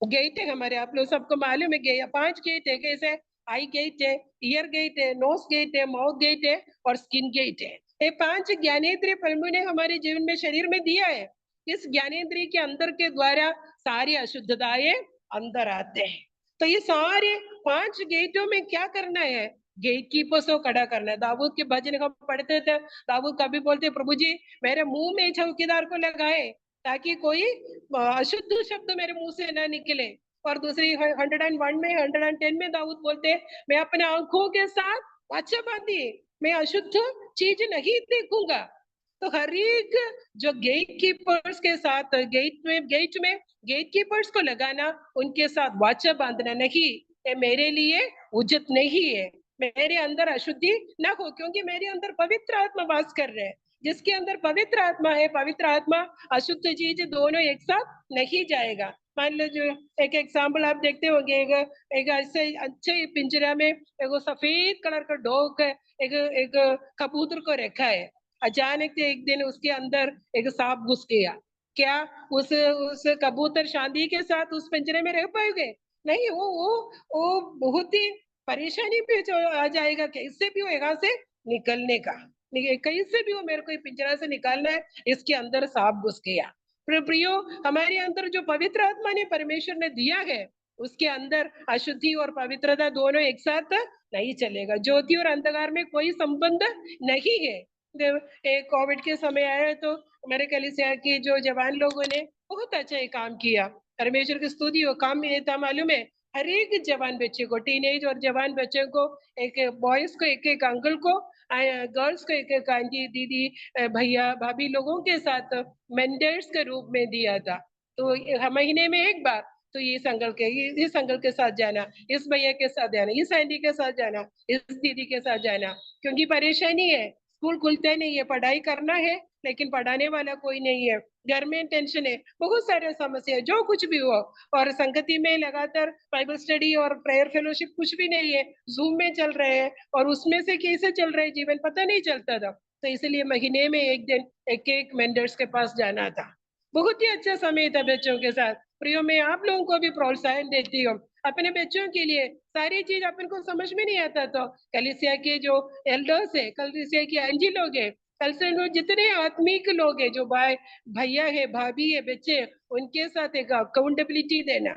गेट है हमारे, आप लोग सबको मालूम है, 5 गेट है। कैसे? आई गेट है, ईयर गेट है, नोज गेट है, माउथ गेट है और स्किन गेट है। ये 5 ज्ञानेंद्रिय प्रभु ने हमारे जीवन में शरीर में दिया है। इस ज्ञानेंद्रिय के अंदर के द्वारा सारी अशुद्धताएं अंदर आते हैं। तो ये सारे 5 गेटों में क्या करना है? गेट कीपर्स को खड़ा करना है। दाऊद के भजन को पढ़ते थे, दाऊद कभी बोलते, प्रभु जी मेरे मुंह में चौकीदार को लगाए ताकि कोई अशुद्ध शब्द मेरे मुंह से ना निकले। और दूसरी 101 में, 110 में दाऊद बोलते, मैं अपने आंखों के साथ वाचा बांधी, मैं अशुद्ध चीज नहीं देखूंगा। तो हर एक जो गेट कीपर्स के साथ, गेट में गेट कीपर्स को लगाना, उनके साथ वाचा बांधना, नहीं ये मेरे लिए उचित नहीं है, मेरे अंदर अशुद्धि ना हो, क्योंकि मेरे अंदर पवित्र आत्मा वास कर रहे हैं। जिसके अंदर पवित्र आत्मा है, पवित्र आत्मा अशुद्ध चीज दोनों एक साथ नहीं जाएगा। मान लो जो एक एग्जाम्पल आप देखते होंगे, एक ऐसे अच्छे पिंजरा में एक सफेद कलर का डॉग, एक कबूतर को रखा है। अचानक से एक दिन उसके अंदर एक सांप घुस गया। क्या उस कबूतर शांति के साथ उस पिंजरे में रह पाएंगे? नहीं, वो बहुत ही परेशानी पे आ जाएगा, कैसे भी हो यहाँ से निकलने का, कहीं से भी हो मेरे को पिंजरा से निकालना है, इसके अंदर सांप घुस गया। प्रियो, हमारे अंदर जो पवित्र आत्मा ने परमेश्वर ने दिया है, उसके अंदर अशुद्धि और पवित्रता दोनों एक साथ नहीं चलेगा। ज्योति और अंधकार में कोई संबंध नहीं है। कोविड के समय आया तो हमारे कलीसिया के जो जवान लोगों ने बहुत अच्छा काम किया, परमेश्वर की स्तुति हो। काम में था मालूम है, हर एक जवान बच्चे को, टीनेज और जवान बच्चों को, एक बॉयज को एक अंकल को, गर्ल्स को एक आंटी, दीदी, भैया, भाभी लोगों के साथ मेंटर्स के रूप में दिया था। तो महीने में एक बार तो इस अंकल के साथ जाना, इस भैया के साथ जाना, इस आंटी के साथ जाना, इस दीदी के साथ जाना, क्योंकि परेशानी है, स्कूल खुलते नहीं है, पढ़ाई करना है लेकिन पढ़ाने वाला कोई नहीं है, घर में टेंशन है, बहुत सारे समस्या है, जो कुछ भी हो। और संगति में लगातार बाइबल स्टडी और प्रेयर फेलोशिप कुछ भी नहीं है, जूम में चल रहे हैं, और उसमें से कैसे चल रहे जीवन पता नहीं चलता था। तो इसलिए महीने में एक दिन एक मेंटर्स के पास जाना था। बहुत ही अच्छा समय था बच्चों के साथ। प्रियो, मैं आप लोगों को भी प्रोत्साहन देती हूँ, अपने बच्चों के लिए सारी चीज अपन को समझ में नहीं आता तो कलीसिया के जो एल्डर्स है, कलीसिया के आंजी लोग है, कल जितने आत्मिक लोग है, जो भैया है, भाभी है, बच्चे, उनके साथ एक अकाउंटेबिलिटी देना,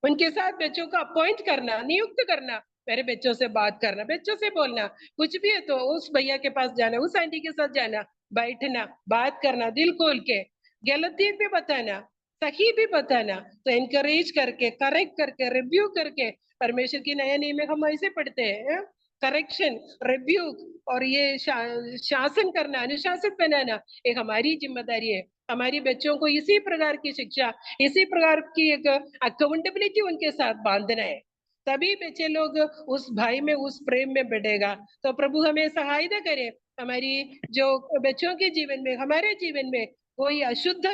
उनके साथ बच्चों को अपॉइंट करना, नियुक्त करना, मेरे बच्चों से बात करना, बच्चों से बोलना, कुछ भी है तो उस भैया के पास जाना, उस आंटी के साथ जाना, बैठना, बात करना, दिल खोल के, गलती भी बताना, सही भी बताना, तो एनकरेज करके, करेक्ट करके, रिव्यू करके। परमेश्वर की नया नियम में हम ऐसे पढ़ते हैं, करेक्शन, रिव्यू और ये शासन करना, अनुशासित बनाना एक हमारी जिम्मेदारी है। हमारी बच्चों को इसी प्रकार की शिक्षा, इसी प्रकार की एक अकाउंटेबिलिटी उनके साथ बांधना है, तभी बच्चे लोग उस भाई में, उस प्रेम में बढ़ेगा। तो प्रभु हमें सहायता करे, हमारी जो बच्चों के जीवन में, हमारे जीवन में कोई अशुद्ध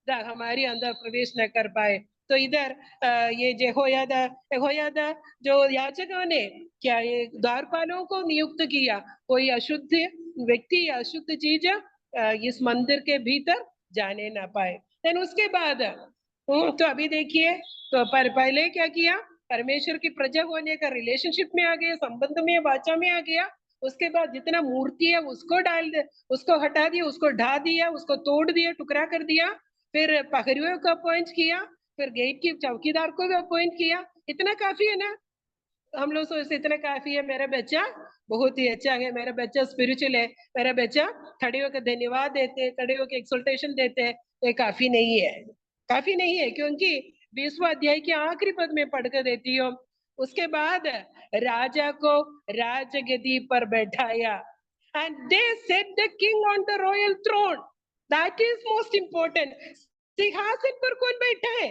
हमारे अंदर प्रवेश न कर पाए। तो इधर ये यहोयादा जो याजकों ने क्या ये द्वारपालों को नियुक्त किया, कोई अशुद्ध व्यक्ति या अशुद्ध चीज इस मंदिर के भीतर जाने ना पाए। देन उसके बाद तो अभी देखिए, तो पहले क्या किया, परमेश्वर की प्रजा होने का रिलेशनशिप में आ गया, संबंध में, वाचा में आ गया। उसके बाद जितना मूर्ति है उसको उसको हटा दिया, उसको ढा दिया, उसको तोड़ दिया, टुकड़ा कर दिया। फिर पहरियों को अपॉइंट किया, फिर गेट की चौकीदार को भी अपॉइंट किया। इतना काफी है ना? हम लोग सोचते इतना काफी है, मेरा बच्चा बहुत ही अच्छा है, मेरा बच्चा स्पिरिचुअल है, मेरा बच्चा खड़े होकर धन्यवाद देते, खड़े होकर एक्सोल्टेशन देते। ये काफी नहीं है, काफी नहीं है, क्योंकि 20वां अध्याय के आखिरी पद में पढ़कर देती हूँ। उसके बाद राजा को राजगद्दी पर बैठाया, and they set the king on the royal throne. That is most important. सिंहासन पर कौन बैठा है?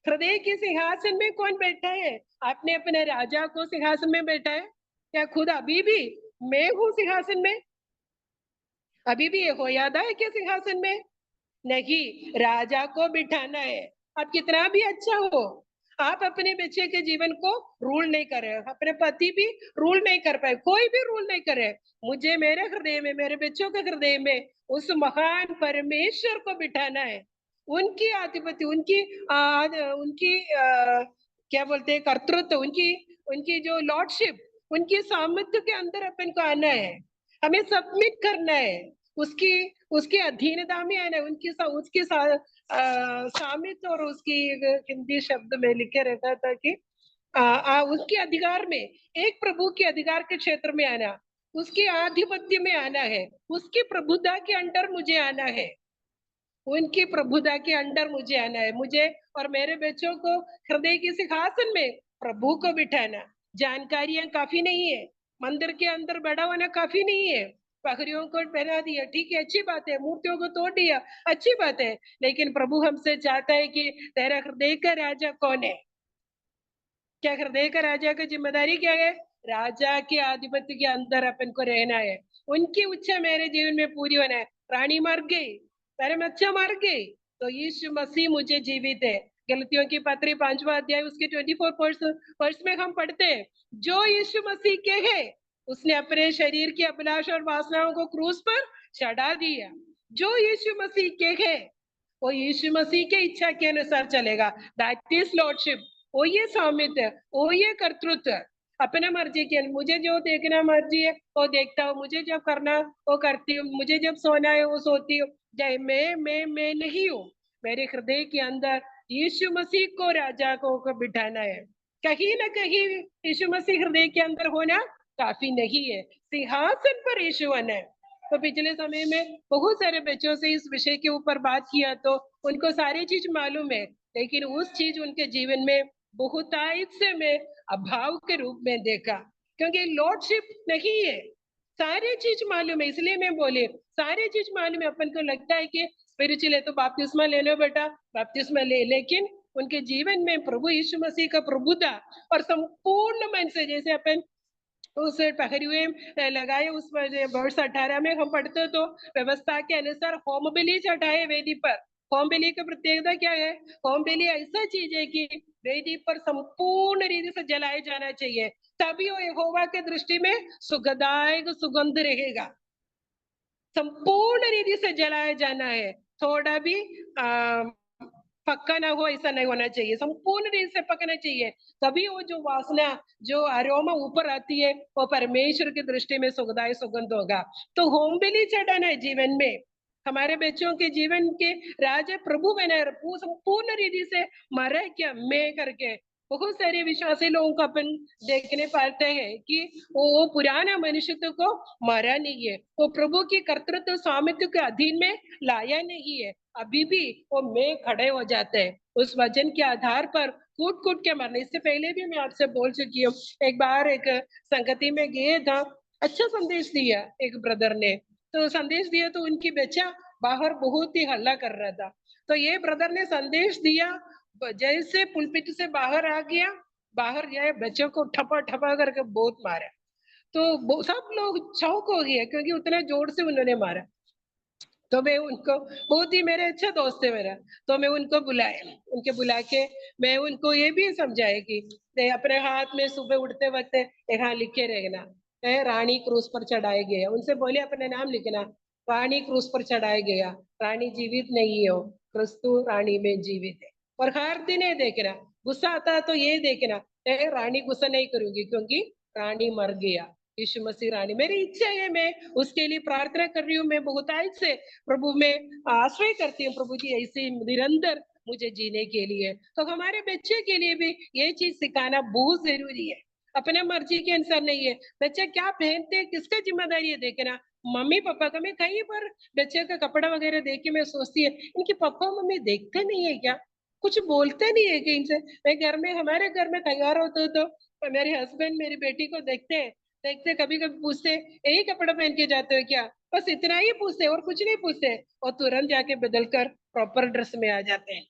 हृदय के सिंहासन में कौन बैठा है? आपने अपने राजा को सिंहासन में बैठा है या खुद अभी भी मैं हूं सिंहासन में? अभी भी यहोयादा है क्या सिंहासन में? नहीं, राजा को बिठाना है। आप कितना भी अच्छा हो, आप अपने बच्चे के जीवन को रूल नहीं कर रहे हो, अपने पति भी रूल नहीं कर पाए, कोई भी रूल नहीं करे। मुझे मेरे हृदय में, मेरे बच्चों के हृदय में उस महान परमेश्वर को बिठाना है। उनकी आधिपत्य, उनकी क्या बोलते हैं, कर्तृत्व, उनकी जो लॉर्डशिप, उनकी सामर्थ्य के अंदर अपन को आना है। हमें सबमिट करना है, उसकी अधीनता में आना है, उसकी सामित, और उसकी हिंदी शब्द में लिखे रहता था कि उसके अधिकार में, एक प्रभु के अधिकार के क्षेत्र में आना, उसके आधिपत्य में आना है, उसकी प्रभुता के अंडर मुझे आना है, उनकी प्रभुता के अंडर मुझे आना है। मुझे और मेरे बच्चों को हृदय के सिंहासन में प्रभु को बिठाना। जानकारियां काफी नहीं है, मंदिर के अंदर बड़ा होना काफी नहीं है, पगड़ियों को पहना दिया, ठीक है, अच्छी बात है, मूर्तियों को तोड़ दिया, अच्छी बात है, लेकिन प्रभु हमसे चाहता है कि तेरा हृदय का राजा कौन है? क्या हृदय का राजा की जिम्मेदारी क्या है? राजा के आधिपत्य के अंदर अपन को रहना है, उनकी इच्छा मेरे जीवन में पूरी होना है। रानी मर गई, मेरे बच्चा मर गई, तो यीशु मसीह मुझे जीवित है। गलतियों की पत्री 5वां अध्याय उसके 24 वर्ष में हम पढ़ते हैं, जो यीशु मसीह के है उसने अपने शरीर की अभिलाषा और वासनाओं को क्रूस पर चढ़ा दिया। जो यीशु मसीह के है वो यीशु मसीह के इच्छा के अनुसार चलेगा। That is lordship. वो ये स्वामित्व, वो ये कर्तृत्व, अपना मर्जी के, मुझे जो देखना मर्जी है वो देखता हूँ, मुझे जब करना वो करती हूँ, मुझे जब सोना है वो सोती हूँ। मैं नहीं हूँ। मेरे हृदय के अंदर यीशु मसीह को राजा को बिठाना है। कहीं ना कहीं यीशु मसीह हृदय के अंदर होना काफी नहीं है, सिंहासन पर यीशु आना है। तो पिछले समय में बहुत सारे बच्चों से इस विषय के ऊपर बात किया, तो उनको सारी चीज मालूम है, लेकिन उस चीज उनके जीवन में बहुतायत से मैं अभाव के रूप में देखा, क्योंकि लॉर्डशिप नहीं है। सारी चीज मालूम है, इसलिए मैं बोले सारी चीज मालूम है। अपन को लगता है कि स्पिरिचुअल है तो बपतिस्मा ले लो बेटा, बपतिस्मा ले, लेकिन उनके जीवन में प्रभु यीशु मसीह का प्रभुता और संपूर्ण मन से, जैसे अपन उस ठहरी हुए लगाए, उस वर्ष 18 में हम पढ़ते तो व्यवस्था के अनुसार होम बलि चढ़ाए वेदी पर। होम बलि की प्रत्येकता क्या है? होम बलि ऐसा चीज है कि वेदी पर संपूर्ण रीति से जलाया जाना चाहिए, तभी वो यहोवा के दृष्टि में सुखदायक सुगंध रहेगा। संपूर्ण रीति से जलाया जाना है, थोड़ा भी पक्का ना हो ऐसा नहीं होना चाहिए, संपूर्ण रीति से पकना चाहिए, तभी वो जो वासना, जो अरोमा ऊपर आती है वो परमेश्वर की दृष्टि में सुखदायक सुगंध होगा। तो होम बलि चढ़ाना है जीवन में, हमारे बच्चों के जीवन के राजा प्रभु बना संपूर्ण रीति से मरा क्या मैं करके। बहुत सारे विश्वासी लोगों को अपन देखने पाते हैं कि वो पुराना मनुष्यत्व को मरा नहीं है, वो प्रभु की कर्तृत्व स्वामित्व के अधीन में लाया नहीं है, अभी भी वो मैं खड़े हो जाते हैं उस वचन के आधार पर कूट कूट के मरने। इससे पहले भी मैं आपसे बोल चुकी हूँ, एक बार एक संगति में गए था, अच्छा संदेश दिया एक ब्रदर ने, तो संदेश दिया तो उनकी बच्चा बाहर बहुत ही हल्ला कर रहा था, तो ये ब्रदर ने संदेश दिया, जैसे पुलपिट से बाहर आ गया, बाहर जाए बच्चों को ठपा ठपा करके बहुत मारा, तो सब लोग चौंक हो गए क्योंकि उतना जोर से उन्होंने मारा। तो मैं उनको, बहुत ही मेरे अच्छा दोस्त है मेरा, तो मैं उनको बुला के मैं उनको ये भी समझाया कि अपने हाथ में सुबह उठते वक्त यहाँ लिखे रहना, रानी क्रूस पर चढ़ाए गए, उनसे बोले अपने नाम लिखना, रानी क्रूस पर चढ़ाया गया, रानी जीवित नहीं हो, क्रिस्तु रानी में जीवित है। और हर दिन ये देखना, गुस्सा आता है तो ये देखना, रानी गुस्सा नहीं करूंगी क्योंकि रानी मर गया, यीशु मसीह रानी। मेरी इच्छा है, मैं उसके लिए प्रार्थना कर रही हूँ, मैं बहुत आज से प्रभु में आश्रय करती हूँ, प्रभु जी ऐसे निरंतर मुझे जीने के लिए। तो हमारे बच्चे के लिए भी ये चीज सिखाना बहुत जरूरी है, अपने मर्जी के अनुसार नहीं है। बच्चे क्या पहनते हैं किसका जिम्मेदारी है देखना, मम्मी पापा का। मैं कहीं पर बच्चे का कपड़ा वगैरह देख के मैं सोचती है, इनके पापा मम्मी देखते नहीं है क्या, कुछ बोलते नहीं है कि इनसे। मैं घर में, हमारे घर में तैयार होते तो मेरे हस्बैंड मेरी बेटी को देखते हैं, देखते कभी कभी पूछते यही कपड़ा पहन के जाते हो क्या, बस इतना ही पूछते और कुछ नहीं पूछते, और तुरंत जाके बदल कर प्रॉपर ड्रेस में आ जाते हैं।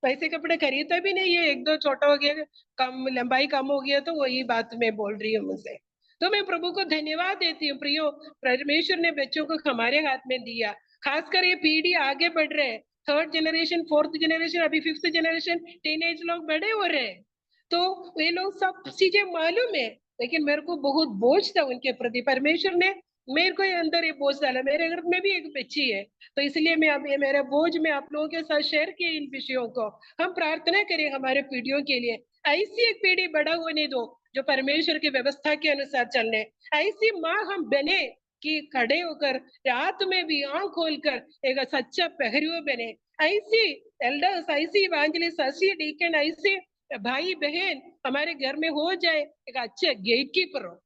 वैसे कपड़े खरीदता भी नहीं है, एक दो छोटा हो गया, कम लंबाई कम हो गया तो वही बात मैं बोल रही हूँ मुझसे। तो मैं प्रभु को धन्यवाद देती हूँ, प्रियो परमेश्वर ने बच्चों को हमारे हाथ में दिया। खासकर ये पीढ़ी आगे बढ़ रहे हैं, 3rd जनरेशन 4th जनरेशन, अभी 5th जनरेशन, टीनेज लोग बड़े हो रहे हैं, तो ये लोग सब चीजें मालूम है, लेकिन मेरे को बहुत बोझ था उनके प्रति। परमेश्वर ने मेरे को अंदर ये बोझ डाला, मेरे घर में भी एक बच्ची है, तो इसलिए मैं अब ये मेरा बोझ मैं आप लोगों के साथ शेयर किए इन विषयों को। हम प्रार्थना करें हमारे पीढ़ियों के लिए, ऐसी एक पीढ़ी बड़ा होने दो जो परमेश्वर की व्यवस्था के अनुसार चलने, ऐसी माँ हम बने कि खड़े होकर रात में भी आंख खोलकर एक सच्चा पहरुआ बने, ऐसी एल्डर्स, ऐसी इवेंजलिस्ट, ऐसी डीकन, ऐसी भाई बहन हमारे घर में हो जाए, एक अच्छे गेट कीपर हो,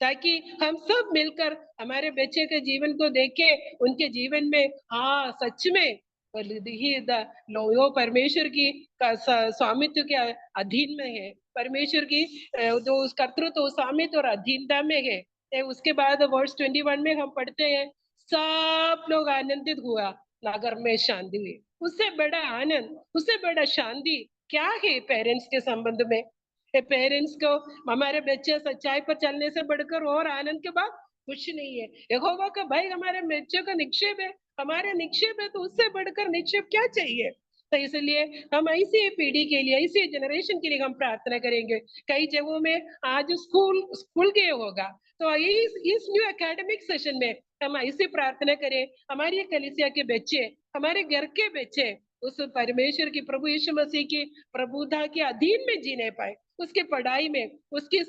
ताकि हम सब मिलकर हमारे बच्चे के जीवन को देखें, उनके जीवन में हाँ सच में वो परमेश्वर की स्वामित्व के अधीन में है, परमेश्वर की जो उस कर्तृत्व स्वामित्व और अधीनता में है। उसके बाद वर्ष 21 में हम पढ़ते हैं, सब लोग आनंदित हुआ, नगर में शांति हुई। उससे बड़ा आनंद, उससे बड़ा शांति क्या है पेरेंट्स के संबंध में? पेरेंट्स को हमारे बच्चे सच्चाई पर चलने से बढ़कर और आनंद के बाद कुछ नहीं है। यहोवा का भाई हमारे बच्चे का निक्षेप है, हमारे निक्षेप है, तो उससे बढ़कर निक्षेप क्या चाहिए? तो इसलिए हम ऐसी पीढ़ी के लिए, ऐसी जनरेशन के लिए हम प्रार्थना करेंगे। कई जगहों में आज स्कूल गए होगा, तो इस न्यू एकेडमिक सेशन में हम ऐसी प्रार्थना करें, हमारी कलीसिया के बच्चे, हमारे घर के बच्चे उस परमेश्वर की, प्रभु यीशु मसीह की प्रभुता के अधीन में जीने पाए, उसकी पढ़ाई में, उसकी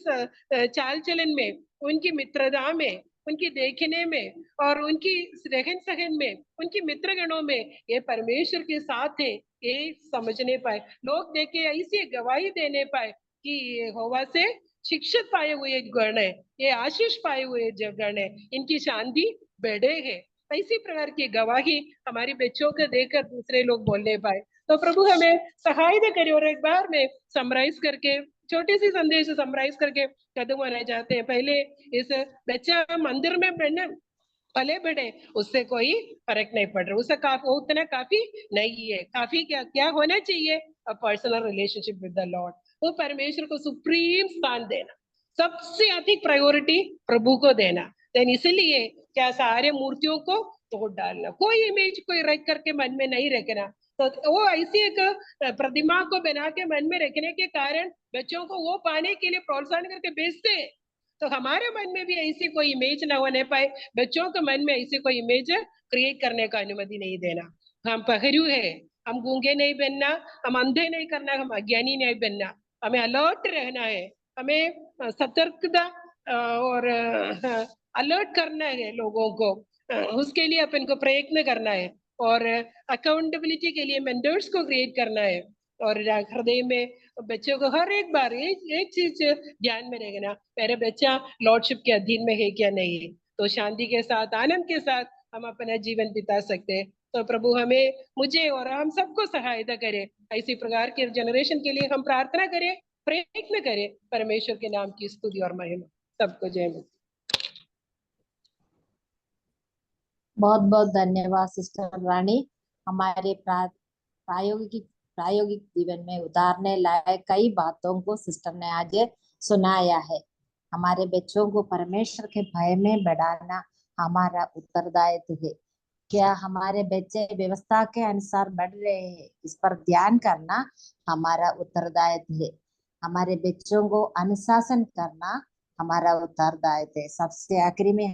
चाल चलन में, उनकी मित्रता में, उनकी देखने में और उनकी रहन सहन में, उनकी मित्रगणों में ये परमेश्वर के साथ है, ये समझने पाए, लोग देखे ऐसी गवाही देने पाए कि ये यहोवा से शिक्षित पाए हुए गण है, ये आशीष पाए हुए गण है, इनकी शांति बढ़े है। इसी प्रकार की गवाही हमारी बच्चों को देकर दूसरे लोग बोलने पाए। तो प्रभु हमें सहायता करे। और एक बार में समराइज करके, छोटी सी संदेश समराइज करके कदम आना चाहते हैं। पहले इस बच्चा मंदिर में भले बड़े, उससे कोई फर्क नहीं पड़ रहा, उससे उतना काफी नहीं है। काफी क्या होना चाहिए? अ personal relationship with the Lord, वो परमेश्वर को सुप्रीम स्थान देना, सबसे अधिक प्रायोरिटी प्रभु को देना। देन इसलिए क्या सारे मूर्तियों को तोड़ डालना, कोई इमेज कोई रख करके मन में नहीं रखना। तो वो ऐसी एक प्रतिमा को बना के मन में रखने के कारण बच्चों को वो पाने के लिए प्रोत्साहन करके भेजते हैं। तो हमारे मन में भी ऐसी कोई इमेज ना होने पाए, बच्चों के मन में ऐसी कोई इमेज क्रिएट करने का अनुमति नहीं देना। हम पहरू है, हम गूंगे नहीं बनना, हम अंधे नहीं करना, हम अज्ञानी नहीं बनना, हमें अलर्ट रहना है, हमें सतर्कता और अलर्ट करना है लोगों को, उसके लिए अपन को प्रयत्न करना है, और अकाउंटेबिलिटी के लिए मेंटर्स को क्रिएट करना है। और हृदय में बच्चों को हर एक बार एक चीज ध्यान में रखना, मेरे बच्चा लॉर्डशिप के अधीन में है क्या नहीं है, तो शांति के साथ, आनंद के साथ हम अपना जीवन बिता सकते हैं। तो प्रभु हमें, मुझे और हम सबको सहायता करे, ऐसी प्रकार के जनरेशन के लिए हम प्रार्थना करें, प्रयत्न करें। परमेश्वर के नाम की स्तुति और महिमा। सबको जय मसीह। बहुत बहुत धन्यवाद सिस्टर रानी। हमारे प्रायोगिक जीवन में उतारने लायक कई बातों को सिस्टर ने आज सुनाया है। हमारे बच्चों को परमेश्वर के भय में बढ़ाना हमारा उत्तरदायित्व है। क्या हमारे बच्चे व्यवस्था के अनुसार बढ़ रहे हैं, इस पर ध्यान करना हमारा उत्तरदायित्व है। हमारे बच्चों को अनुशासन करना हमारा उत्तरदायित्व है। सबसे आखिरी में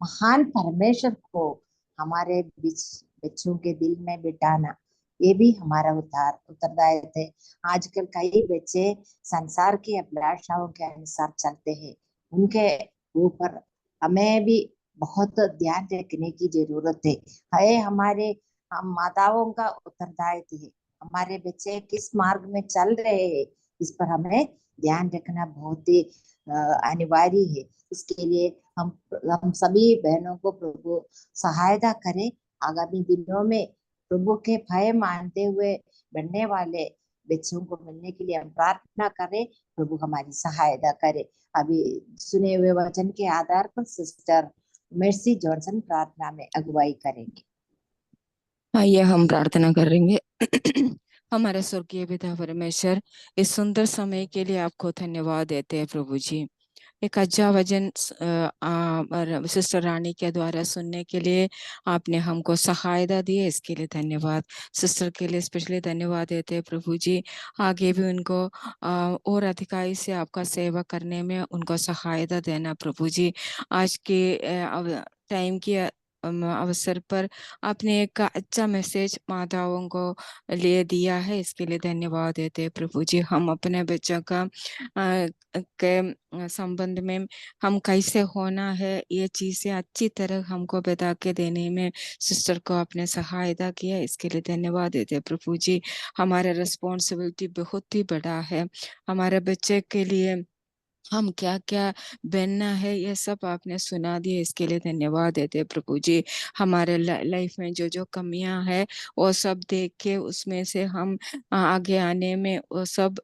महान परमेश्वर को हमारे बीच बच्चों के दिल में बिठाना, ये भी हमारा उत्तरदायित्व है। आजकल कई बच्चे संसार की अभिलाषाओं के अनुसार चलते हैं, उनके ऊपर हमें भी बहुत ध्यान रखने की जरूरत है। हमारे हम माताओं का उत्तरदायित्व है, हमारे बच्चे किस मार्ग में चल रहे हैं इस पर हमें ध्यान रखना बहुत ही अनिवार्य है। इसके लिए हम सभी बहनों को प्रभु सहायता करें। आगामी दिनों में प्रभु के भय मानते हुए बढ़ने वाले बच्चों को मिलने के लिए हम प्रार्थना करें, प्रभु हमारी सहायता करे। अभी सुने हुए वचन के आधार पर सिस्टर मेर्सी जॉनसन प्रार्थना में अगुवाई करेंगे। आइए हम प्रार्थना करेंगे। हमारे स्वर्गीय पिता परमेश्वर, इस सुंदर समय के लिए आपको धन्यवाद देते हैं प्रभु जी। एक अच्छा वचन सिस्टर रानी के द्वारा सुनने के लिए आपने हमको सहायता दी है, इसके लिए धन्यवाद। सिस्टर के लिए स्पेशली धन्यवाद देते हैं प्रभु जी। आगे भी उनको और अधिकारी से आपका सेवा करने में उनको सहायता देना प्रभु जी। आज के टाइम की अवसर पर आपने एक अच्छा मैसेज माताओं को लिए दिया है, इसके लिए धन्यवाद देते हैं प्रभु जी। हम अपने बच्चों का के संबंध में हम कैसे होना है ये चीजें अच्छी तरह हमको बता के देने में सिस्टर को आपने सहायता किया, इसके लिए धन्यवाद देते हैं प्रभु जी। हमारा रिस्पॉन्सिबिलिटी बहुत ही बड़ा है, हमारे बच्चे के लिए हम क्या क्या बनना है ये सब आपने सुना दिया, इसके लिए धन्यवाद देते प्रभु जी। हमारे लाइफ में जो जो कमियां है वो सब देख के उसमें से हम आगे आने में वो सब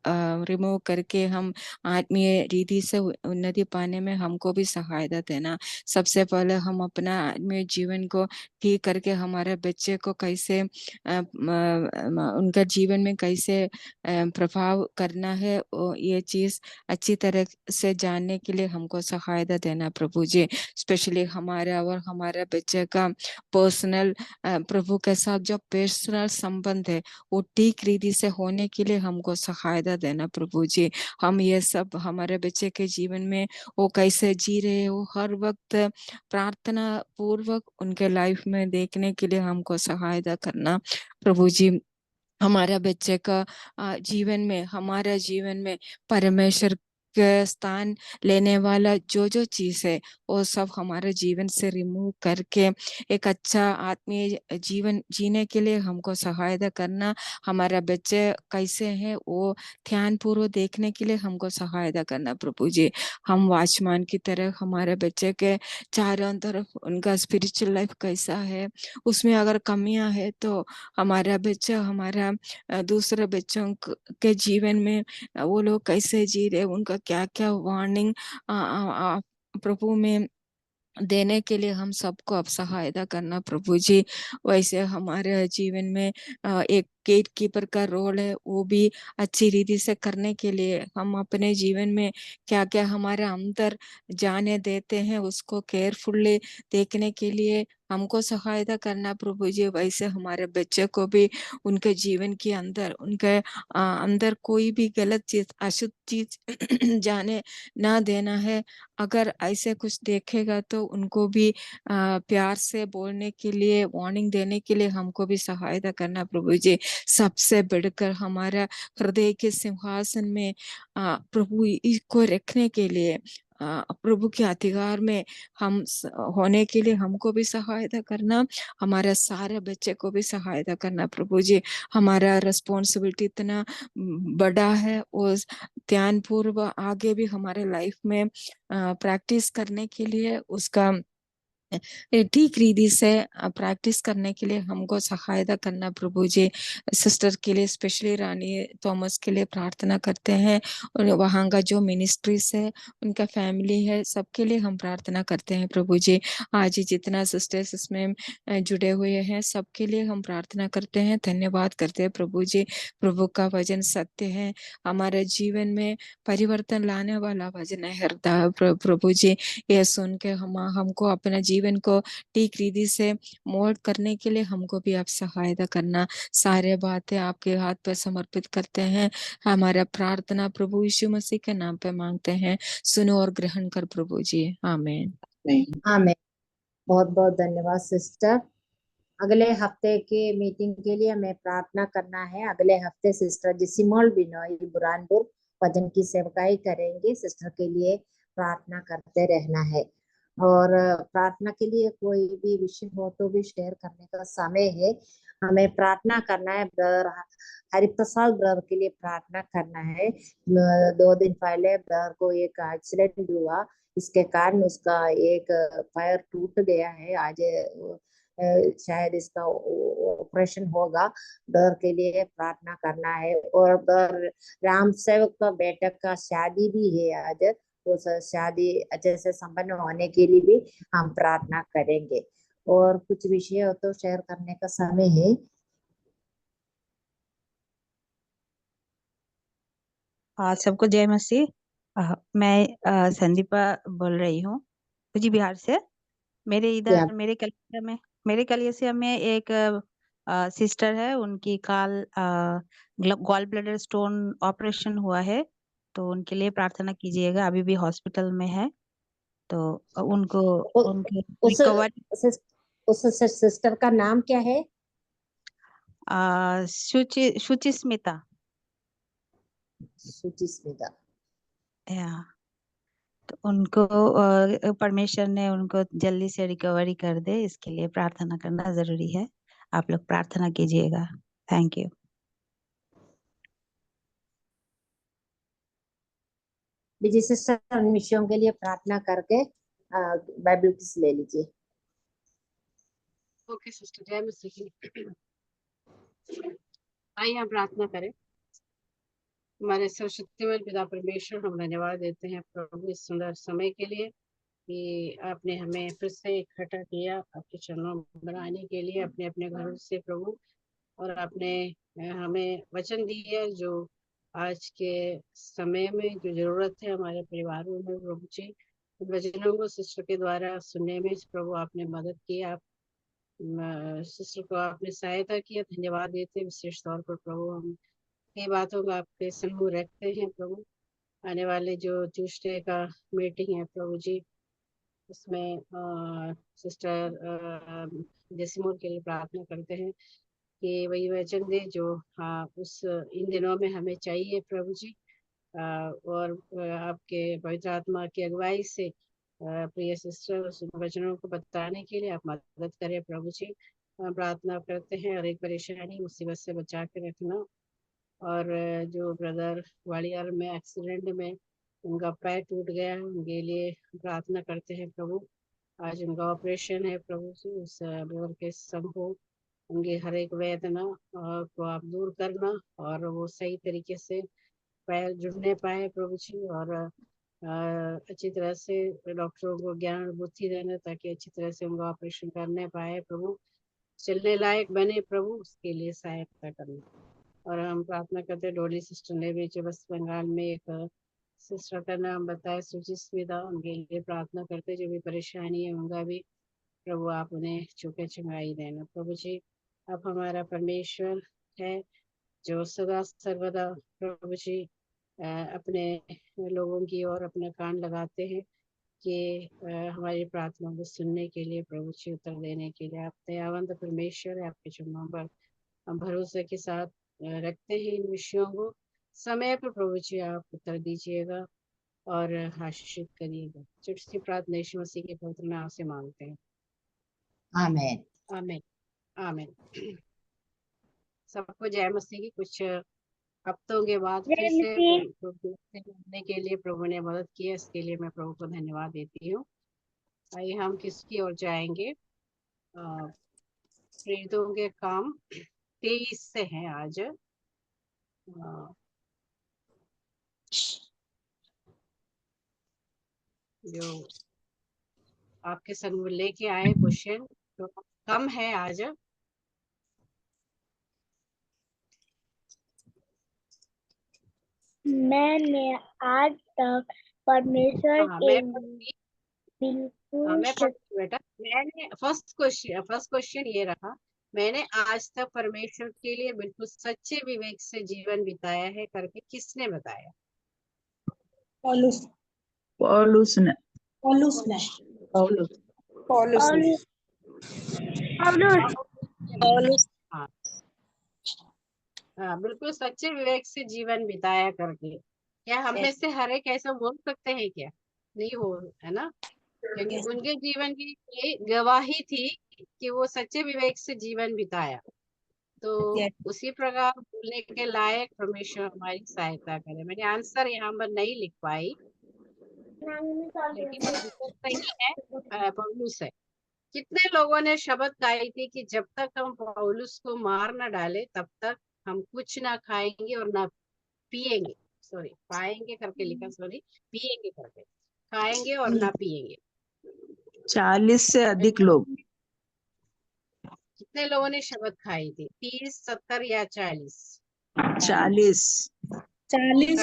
रिमूव करके हम आत्मीय रीति से उन्नति पाने में हमको भी सहायता देना। सबसे पहले हम अपना आत्मीय जीवन को ठीक करके हमारे बच्चे को कैसे उनका जीवन में कैसे प्रभाव करना है ये चीज अच्छी तरह से जानने के लिए हमको सहायता देना प्रभु जी। स्पेशली हमारा और हमारे बच्चे का पर्सनल प्रभु के साथ जो पर्सनल संबंध है वो ठीक रीति से होने के लिए हमको सहायता देना प्रभु जी। हम ये सब हमारे बच्चे के जीवन में वो कैसे जी रहे हो हर वक्त प्रार्थना पूर्वक उनके लाइफ में देखने के लिए हमको सहायता करना प्रभु जी। हमारा बच्चे का जीवन में हमारा जीवन में परमेश्वर के स्थान लेने वाला जो जो चीज है वो सब हमारे जीवन से रिमूव करके एक अच्छा आत्मीय जीवन जीने के लिए हमको सहायता करना। हमारा बच्चे कैसे हैं वो ध्यान पूर्वक देखने के लिए हमको सहायता करना प्रभु जी। हम वॉचमैन की तरह हमारे बच्चे के चारों तरफ उनका स्पिरिचुअल लाइफ कैसा है, उसमें अगर कमियां है तो हमारा बच्चा हमारा दूसरे बच्चों के जीवन में वो लोग कैसे जी रहे, उनका क्या क्या वार्निंग प्रभु में देने के लिए हम सबको अब सहायता करना प्रभु जी। वैसे हमारे जीवन में एक गेट कीपर का रोल है, वो भी अच्छी रीति से करने के लिए हम अपने जीवन में क्या क्या हमारे अंदर जाने देते हैं उसको केयरफुली देखने के लिए हमको सहायता करना प्रभु जी। वैसे हमारे बच्चे को भी उनके जीवन के अंदर उनके अंदर कोई भी गलत चीज अशुद्ध चीज जाने ना देना है। अगर ऐसे कुछ देखेगा तो उनको भी प्यार से बोलने के लिए वार्निंग देने के लिए हमको भी सहायता करना प्रभु जी। सबसे बढ़कर हमारा हृदय के सिंहासन में प्रभु को रखने के लिए प्रभु के अधिकार में हम होने के लिए हमको भी सहायता करना, हमारा सारे बच्चे को भी सहायता करना प्रभु जी। हमारा रिस्पॉन्सिबिलिटी इतना बड़ा है और ध्यान पूर्वक आगे भी हमारे लाइफ में प्रैक्टिस करने के लिए उसका ठीक रीति से प्रैक्टिस करने के लिए हमको सहायता करना प्रभु जी। सिस्टर के लिए स्पेशली रानी थॉमस के लिए प्रार्थना करते हैं और वहाँ का जो मिनिस्ट्रीज है उनका फैमिली है सबके लिए हम प्रार्थना करते हैं प्रभु जी। आज जितना सिस्टर्स इसमें जुड़े हुए हैं सबके लिए हम प्रार्थना करते हैं, धन्यवाद करते हैं प्रभु जी। प्रभु का वचन सत्य है, हमारे जीवन में परिवर्तन लाने वाला वचन है हृदय प्रभु जी। यह सुन के हमको अपने जीवन को ठीक रीति से मोल्ड करने के लिए हमको भी आप सहायता करना। सारे बातें आपके हाथ पर समर्पित करते हैं, हमारा प्रार्थना प्रभु यीशु मसीह के नाम पे मांगते हैं, सुनो और ग्रहण कर प्रभु जी, आमीन। आमीन। बहुत बहुत धन्यवाद सिस्टर। अगले हफ्ते के मीटिंग के लिए हमें प्रार्थना करना है। अगले हफ्ते सिस्टर जिसिमोल बिनोई बुरानपुर भजन की सेवकाई करेंगे। सिस्टर के लिए प्रार्थना करते रहना है। और प्रार्थना के लिए कोई भी विषय हो तो भी शेयर करने का समय है। हमें प्रार्थना करना है। ब्रदर हरिप्रसाद ब्रदर के लिए प्रार्थना करना है। 2 दिन पहले ब्रदर को एक एक्सीडेंट हुआ, इसके कारण उसका एक पैर टूट गया है। आज शायद इसका ऑपरेशन होगा। ब्रदर के लिए प्रार्थना करना है। और ब्रदर राम सेवक का बेटा का शादी भी है आज। वो शादी अच्छे से संपन्न होने के लिए भी हम प्रार्थना करेंगे। और कुछ विषय हो तो शेयर करने का समय है। सबको जय मसीह। मैं संदीपा बोल रही हूँ जी, बिहार से। मेरे क्या इधर मेरे कलिसिया में एक सिस्टर है, उनकी गॉल ब्लैडर स्टोन ऑपरेशन हुआ है, तो उनके लिए प्रार्थना कीजिएगा। अभी भी हॉस्पिटल में है, तो उनको उ- उनके उस रिकवरी उस सिस्टर का नाम क्या है? शुचिस्मिता। सुचिस्मिता। या तो उनको परमेश्वर ने उनको जल्दी से रिकवरी कर दे, इसके लिए प्रार्थना करना जरूरी है। आप लोग प्रार्थना कीजिएगा। Thank you. विजय सिस्टर उन विषयों के लिए प्रार्थना करके बाइबल किस ले लीजिए। ओके सिस्टर, जय मसीह। आइए हम प्रार्थना करें। हमारे सर्वशक्तिमान पिता परमेश्वर, हम धन्यवाद देते हैं प्रभु इस सुंदर समय के लिए कि आपने हमें फिर से इकट्ठा किया आपके चरणों में बनाने के लिए अपने अपने घरों से प्रभु। और आपने हमें वचन दिया जो आज के समय में जो जरूरत है हमारे परिवारों में प्रभु जी। उन वचनों को सिस्टर के द्वारा सुनने में प्रभु आपने मदद की। आप सिस्टर को आपने सहायता किया, धन्यवाद देते हैं विशेष तौर पर प्रभु। हम कई बातों का आपके समूह रखते हैं प्रभु। आने वाले जो ट्यूसडे का मीटिंग है प्रभु जी, उसमें सिस्टर जेसिमोन के लिए प्रार्थना करते हैं कि वही वचन दे जो उस इन दिनों में हमें चाहिए प्रभु जी। और आपके पवित्र आत्मा की अगुवाई से प्रिय सिस्टर उस वचनों को बताने के लिए आप मदद करें प्रभु जी। प्रार्थना करते हैं और एक परेशानी मुसीबत से बचा के रखना। और जो ब्रदर ग्वालियर में एक्सीडेंट में उनका पैर टूट गया है, उनके लिए प्रार्थना करते हैं प्रभु। आज उनका ऑपरेशन है प्रभु जी। उस ब्रदर के संग उनकी हर एक वेदना को आप दूर करना और वो सही तरीके से पैर जुड़ने पाए प्रभु जी। और अच्छी तरह से डॉक्टरों को ज्ञान और बुद्धि देना ताकि अच्छी तरह से उनका ऑपरेशन करने पाए प्रभु। चलने लायक बने प्रभु, उसके लिए सहायता करना। और हम प्रार्थना करते हैं डोली सिस्टर ने भी जो वेस्ट बंगाल में एक सिस्टर का नाम बताया सुचिस्मिता, उनके लिए प्रार्थना करते जो भी परेशानी है उनका भी प्रभु आप उन्हें चुके चंगाई देना प्रभु जी। आप हमारा परमेश्वर है जो सदा सर्वदा प्रभु जी अपने लोगों की ओर अपना कान लगाते हैं कि हमारी प्रार्थना को सुनने के लिए प्रभु जी, उत्तर देने के लिए। आप दयावंत परमेश्वर है, आपके चरणों पर हम भरोसे के साथ रखते हैं इन विषयों को। समय पर प्रभु जी आप उत्तर दीजिएगा और आशीषित करिएगा। छोटी प्रार्थना यीशु मसीह के पवित्र नाम से मांगते हैं, आमीन। आमीन आमीन। सबको जय मसीह की। कुछ हफ्तों के बाद फिर से मिलने के लिए प्रभु ने मदद की, इसके लिए मैं प्रभु को धन्यवाद देती हूँ। आइए हम किसकी ओर जाएंगे। प्रेरितों के काम 23 से है आज। जो आपके संग लेके आए क्वेश्चन तो कम है आज। मैंने आज तक परमेश्वर के बेटा मैंने फर्स्ट क्वेश्चन ये रहा, मैंने आज तक परमेश्वर के लिए बिल्कुल सच्चे विवेक से जीवन बिताया है करके किसने बताया? पौलुस ने। पौलुस पौलुस हाँ हाँ, बिल्कुल सच्चे विवेक से जीवन बिताया करके। क्या हम में से हर एक ऐसा बोल सकते हैं क्या? नहीं हो, है ना? क्योंकि उनके जीवन की ये गवाही थी कि वो सच्चे विवेक से जीवन बिताया। तो उसी प्रकार बोलने के लायक परमेश्वर हमारी सहायता करे। मैंने आंसर यहाँ पर नहीं लिख पाई, लेकिन आंसर सही है, पौलुस है। कितने लोगों ने शब्द गाई थी कि जब तक हम पौलुस को मार न डाले तब तक हम कुछ ना खाएंगे और ना पिएंगे। सॉरी, पाएंगे करके लिखा, सॉरी, पिएंगे करके, खाएंगे और ना पिएंगे। 40 से अधिक लोग। कितने लोगों ने शपथ खाई थी? 30, 70 या 40? 40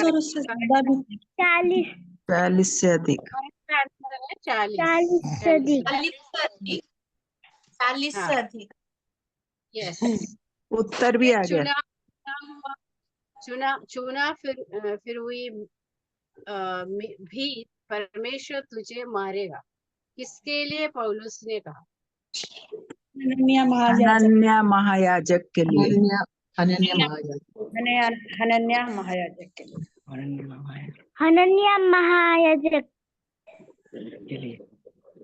और उससे ज्यादा भी। 40 से अधिक। करेक्ट आंसर है 40। 40 से अधिक। 40 हाँ। से अधिक। यस। उत्तर भी आ गया। चुना फिर हुई भी परमेश्वर तुझे मारेगा। किसके लिए पौलुस ने कहा? हनन्याह महायाजक। हनन्याह महायाजक के लिए। हनन्याह महायाजक के लिए। हनन्याह महायाजक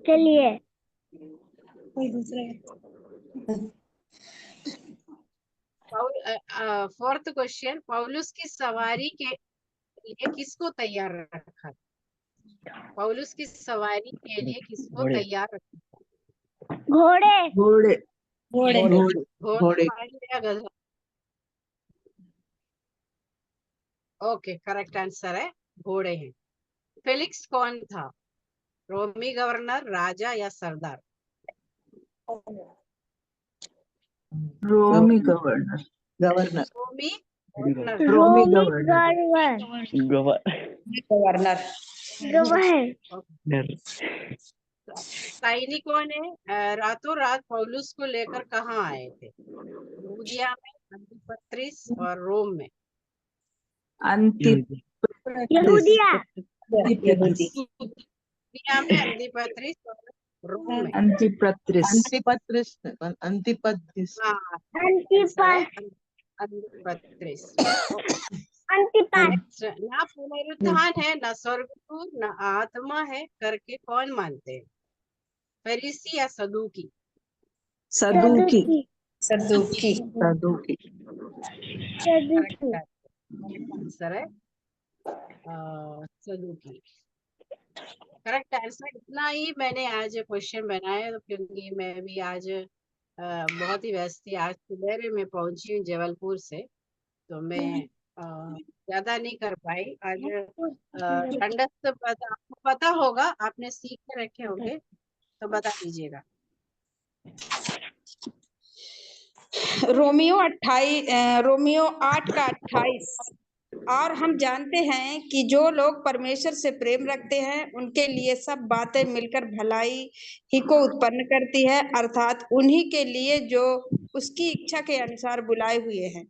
के लिए। कोई दूसरे। फोर्थ क्वेश्चन, पौलुस की सवारी के लिए किसको तैयार रखा? पौलुस की सवारी के लिए किसको तैयार रखा? घोड़े। घोड़े। घोड़े या गधा? ओके, करेक्ट आंसर है घोड़े हैं। फेलिक्स कौन था? रोमी गवर्नर, राजा या सरदार? रोमी गवर्नर। रोमी गवर्नर। सैनिकों ने रातों रात पौलुस को लेकर कहाँ आए थे? लुदिया में, अंतिपत्रिस और रोम में? यहूदिया। लुदिया में, अंतिपत्रिस और रोम में? अंतिपत्रिस। ना पुनरुत्थान है, ना स्वर्गदूत, ना आत्मा है करके कौन मानते हैं? फरीसी या सदूकी? सदूकी। आंसर है सदूकी। Correct answer. इतना ही मैंने आज क्वेश्चन बनाया, तो क्योंकि मैं भी आज बहुत ही व्यस्त थी। आज सुबह में पहुंची हूँ जबलपुर से, तो मैं ज्यादा नहीं कर पाई आज। ठंडक आपको पता होगा, आपने सीख के रखे होंगे, तो बता दीजिएगा। रोमियो 8 का 28। और हम जानते हैं कि जो लोग परमेश्वर से प्रेम रखते हैं उनके लिए सब बातें मिलकर भलाई ही को उत्पन्न करती है, अर्थात उन्हीं के लिए जो उसकी इच्छा के अनुसार बुलाए हुए हैं।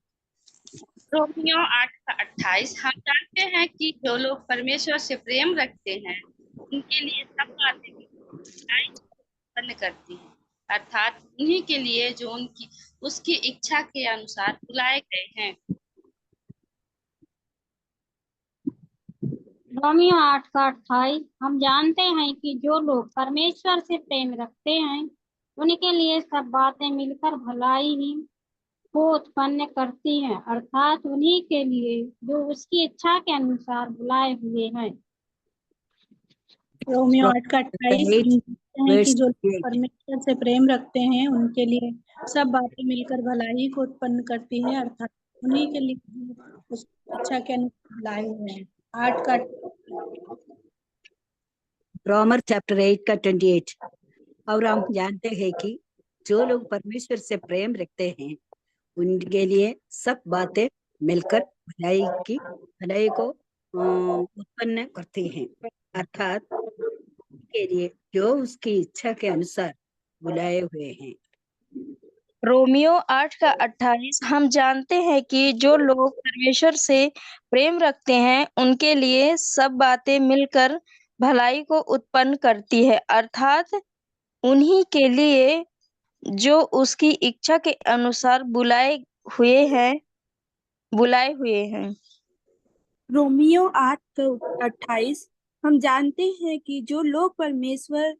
रोमियो 8 का 28। हम जानते हैं कि जो लोग परमेश्वर से प्रेम रखते हैं उनके लिए सब बातें भलाई उत्पन्न करती हैं, अर्थात उन्हीं के लिए जो उसकी इच्छा के अनुसार बुलाए गए हैं। रोमियो 8 का 28। हम जानते हैं कि जो लोग परमेश्वर से प्रेम रखते हैं उनके लिए सब बातें मिलकर भलाई ही को उत्पन्न करती हैं, अर्थात उन्हीं के लिए जो उसकी इच्छा के अनुसार बुलाए हुए हैं। रोमियो 8 का 28। कि जो परमेश्वर से प्रेम रखते हैं उनके लिए सब बातें मिलकर भलाई को उत्पन्न करती हैं, अर्थात उन्हीं के लिए उसकी इच्छा के अनुसार बुलाए हुए हैं। 8 का रोमर चैप्टर 8 का 28। और हम जानते हैं कि जो लोग परमेश्वर से प्रेम रखते हैं उनके लिए सब बातें मिलकर भलाई को उत्पन्न करती हैं, अर्थात के लिए जो उसकी इच्छा के अनुसार बुलाए हुए हैं। रोमियो 8 का 28। हम जानते हैं कि जो लोग परमेश्वर से प्रेम रखते हैं उनके लिए सब बातें मिलकर भलाई को उत्पन्न करती है, अर्थात उन्हीं के लिए जो उसकी इच्छा के अनुसार बुलाए हुए हैं। रोमियो 8:28 हम जानते हैं कि जो लोग परमेश्वर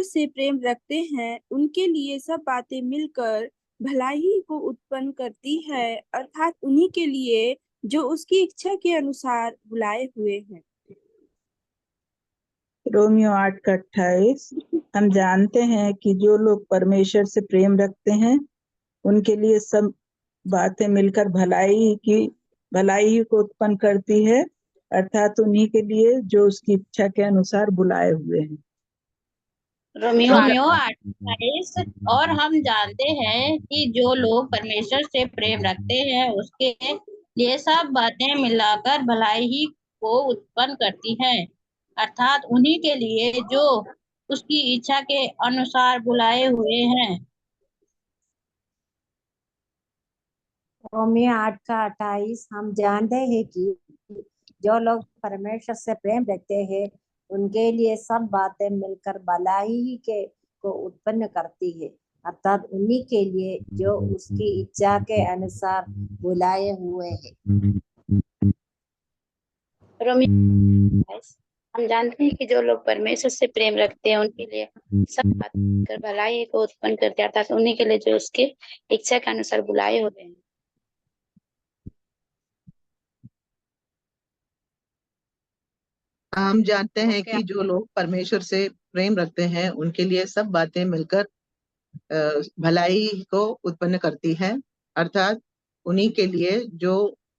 से प्रेम रखते हैं उनके लिए सब बातें मिलकर भलाई को उत्पन्न करती है, अर्थात उन्हीं के लिए जो उसकी इच्छा के अनुसार बुलाए हुए हैं। रोमियो 8:28 हम जानते हैं कि जो लोग परमेश्वर से प्रेम रखते हैं उनके लिए सब बातें मिलकर भलाई को उत्पन्न करती है, अर्थात उन्हीं के लिए जो उसकी इच्छा के अनुसार बुलाए हुए हैं। रोमियो 8:28 और हम जानते हैं कि जो लोग परमेश्वर से प्रेम रखते हैं उसके लिए सब बातें मिलाकर भलाई ही को उत्पन्न करती हैं, अर्थात उन्हीं के लिए जो उसकी इच्छा के अनुसार बुलाए हुए हैं। रोमियो 8:28 हम जानते हैं कि जो लोग परमेश्वर से प्रेम रखते हैं उनके लिए सब बातें मिलकर भलाई को उत्पन्न करती है, अर्थात उन्हीं के लिए जो उसकी इच्छा के अनुसार बुलाए हुए हैं। रोमियो हम जानते हैं कि जो लोग परमेश्वर से प्रेम रखते हैं उनके लिए सब बातें मिलकर भलाई को उत्पन्न करते हैं, अर्थात उन्हीं के लिए जो उसके इच्छा के अनुसार बुलाए हुए हैं। हम जानते हैं कि जो लोग परमेश्वर से प्रेम रखते हैं उनके लिए सब बातें मिलकर भलाई को उत्पन्न करती है, अर्थात उन्हीं के लिए जो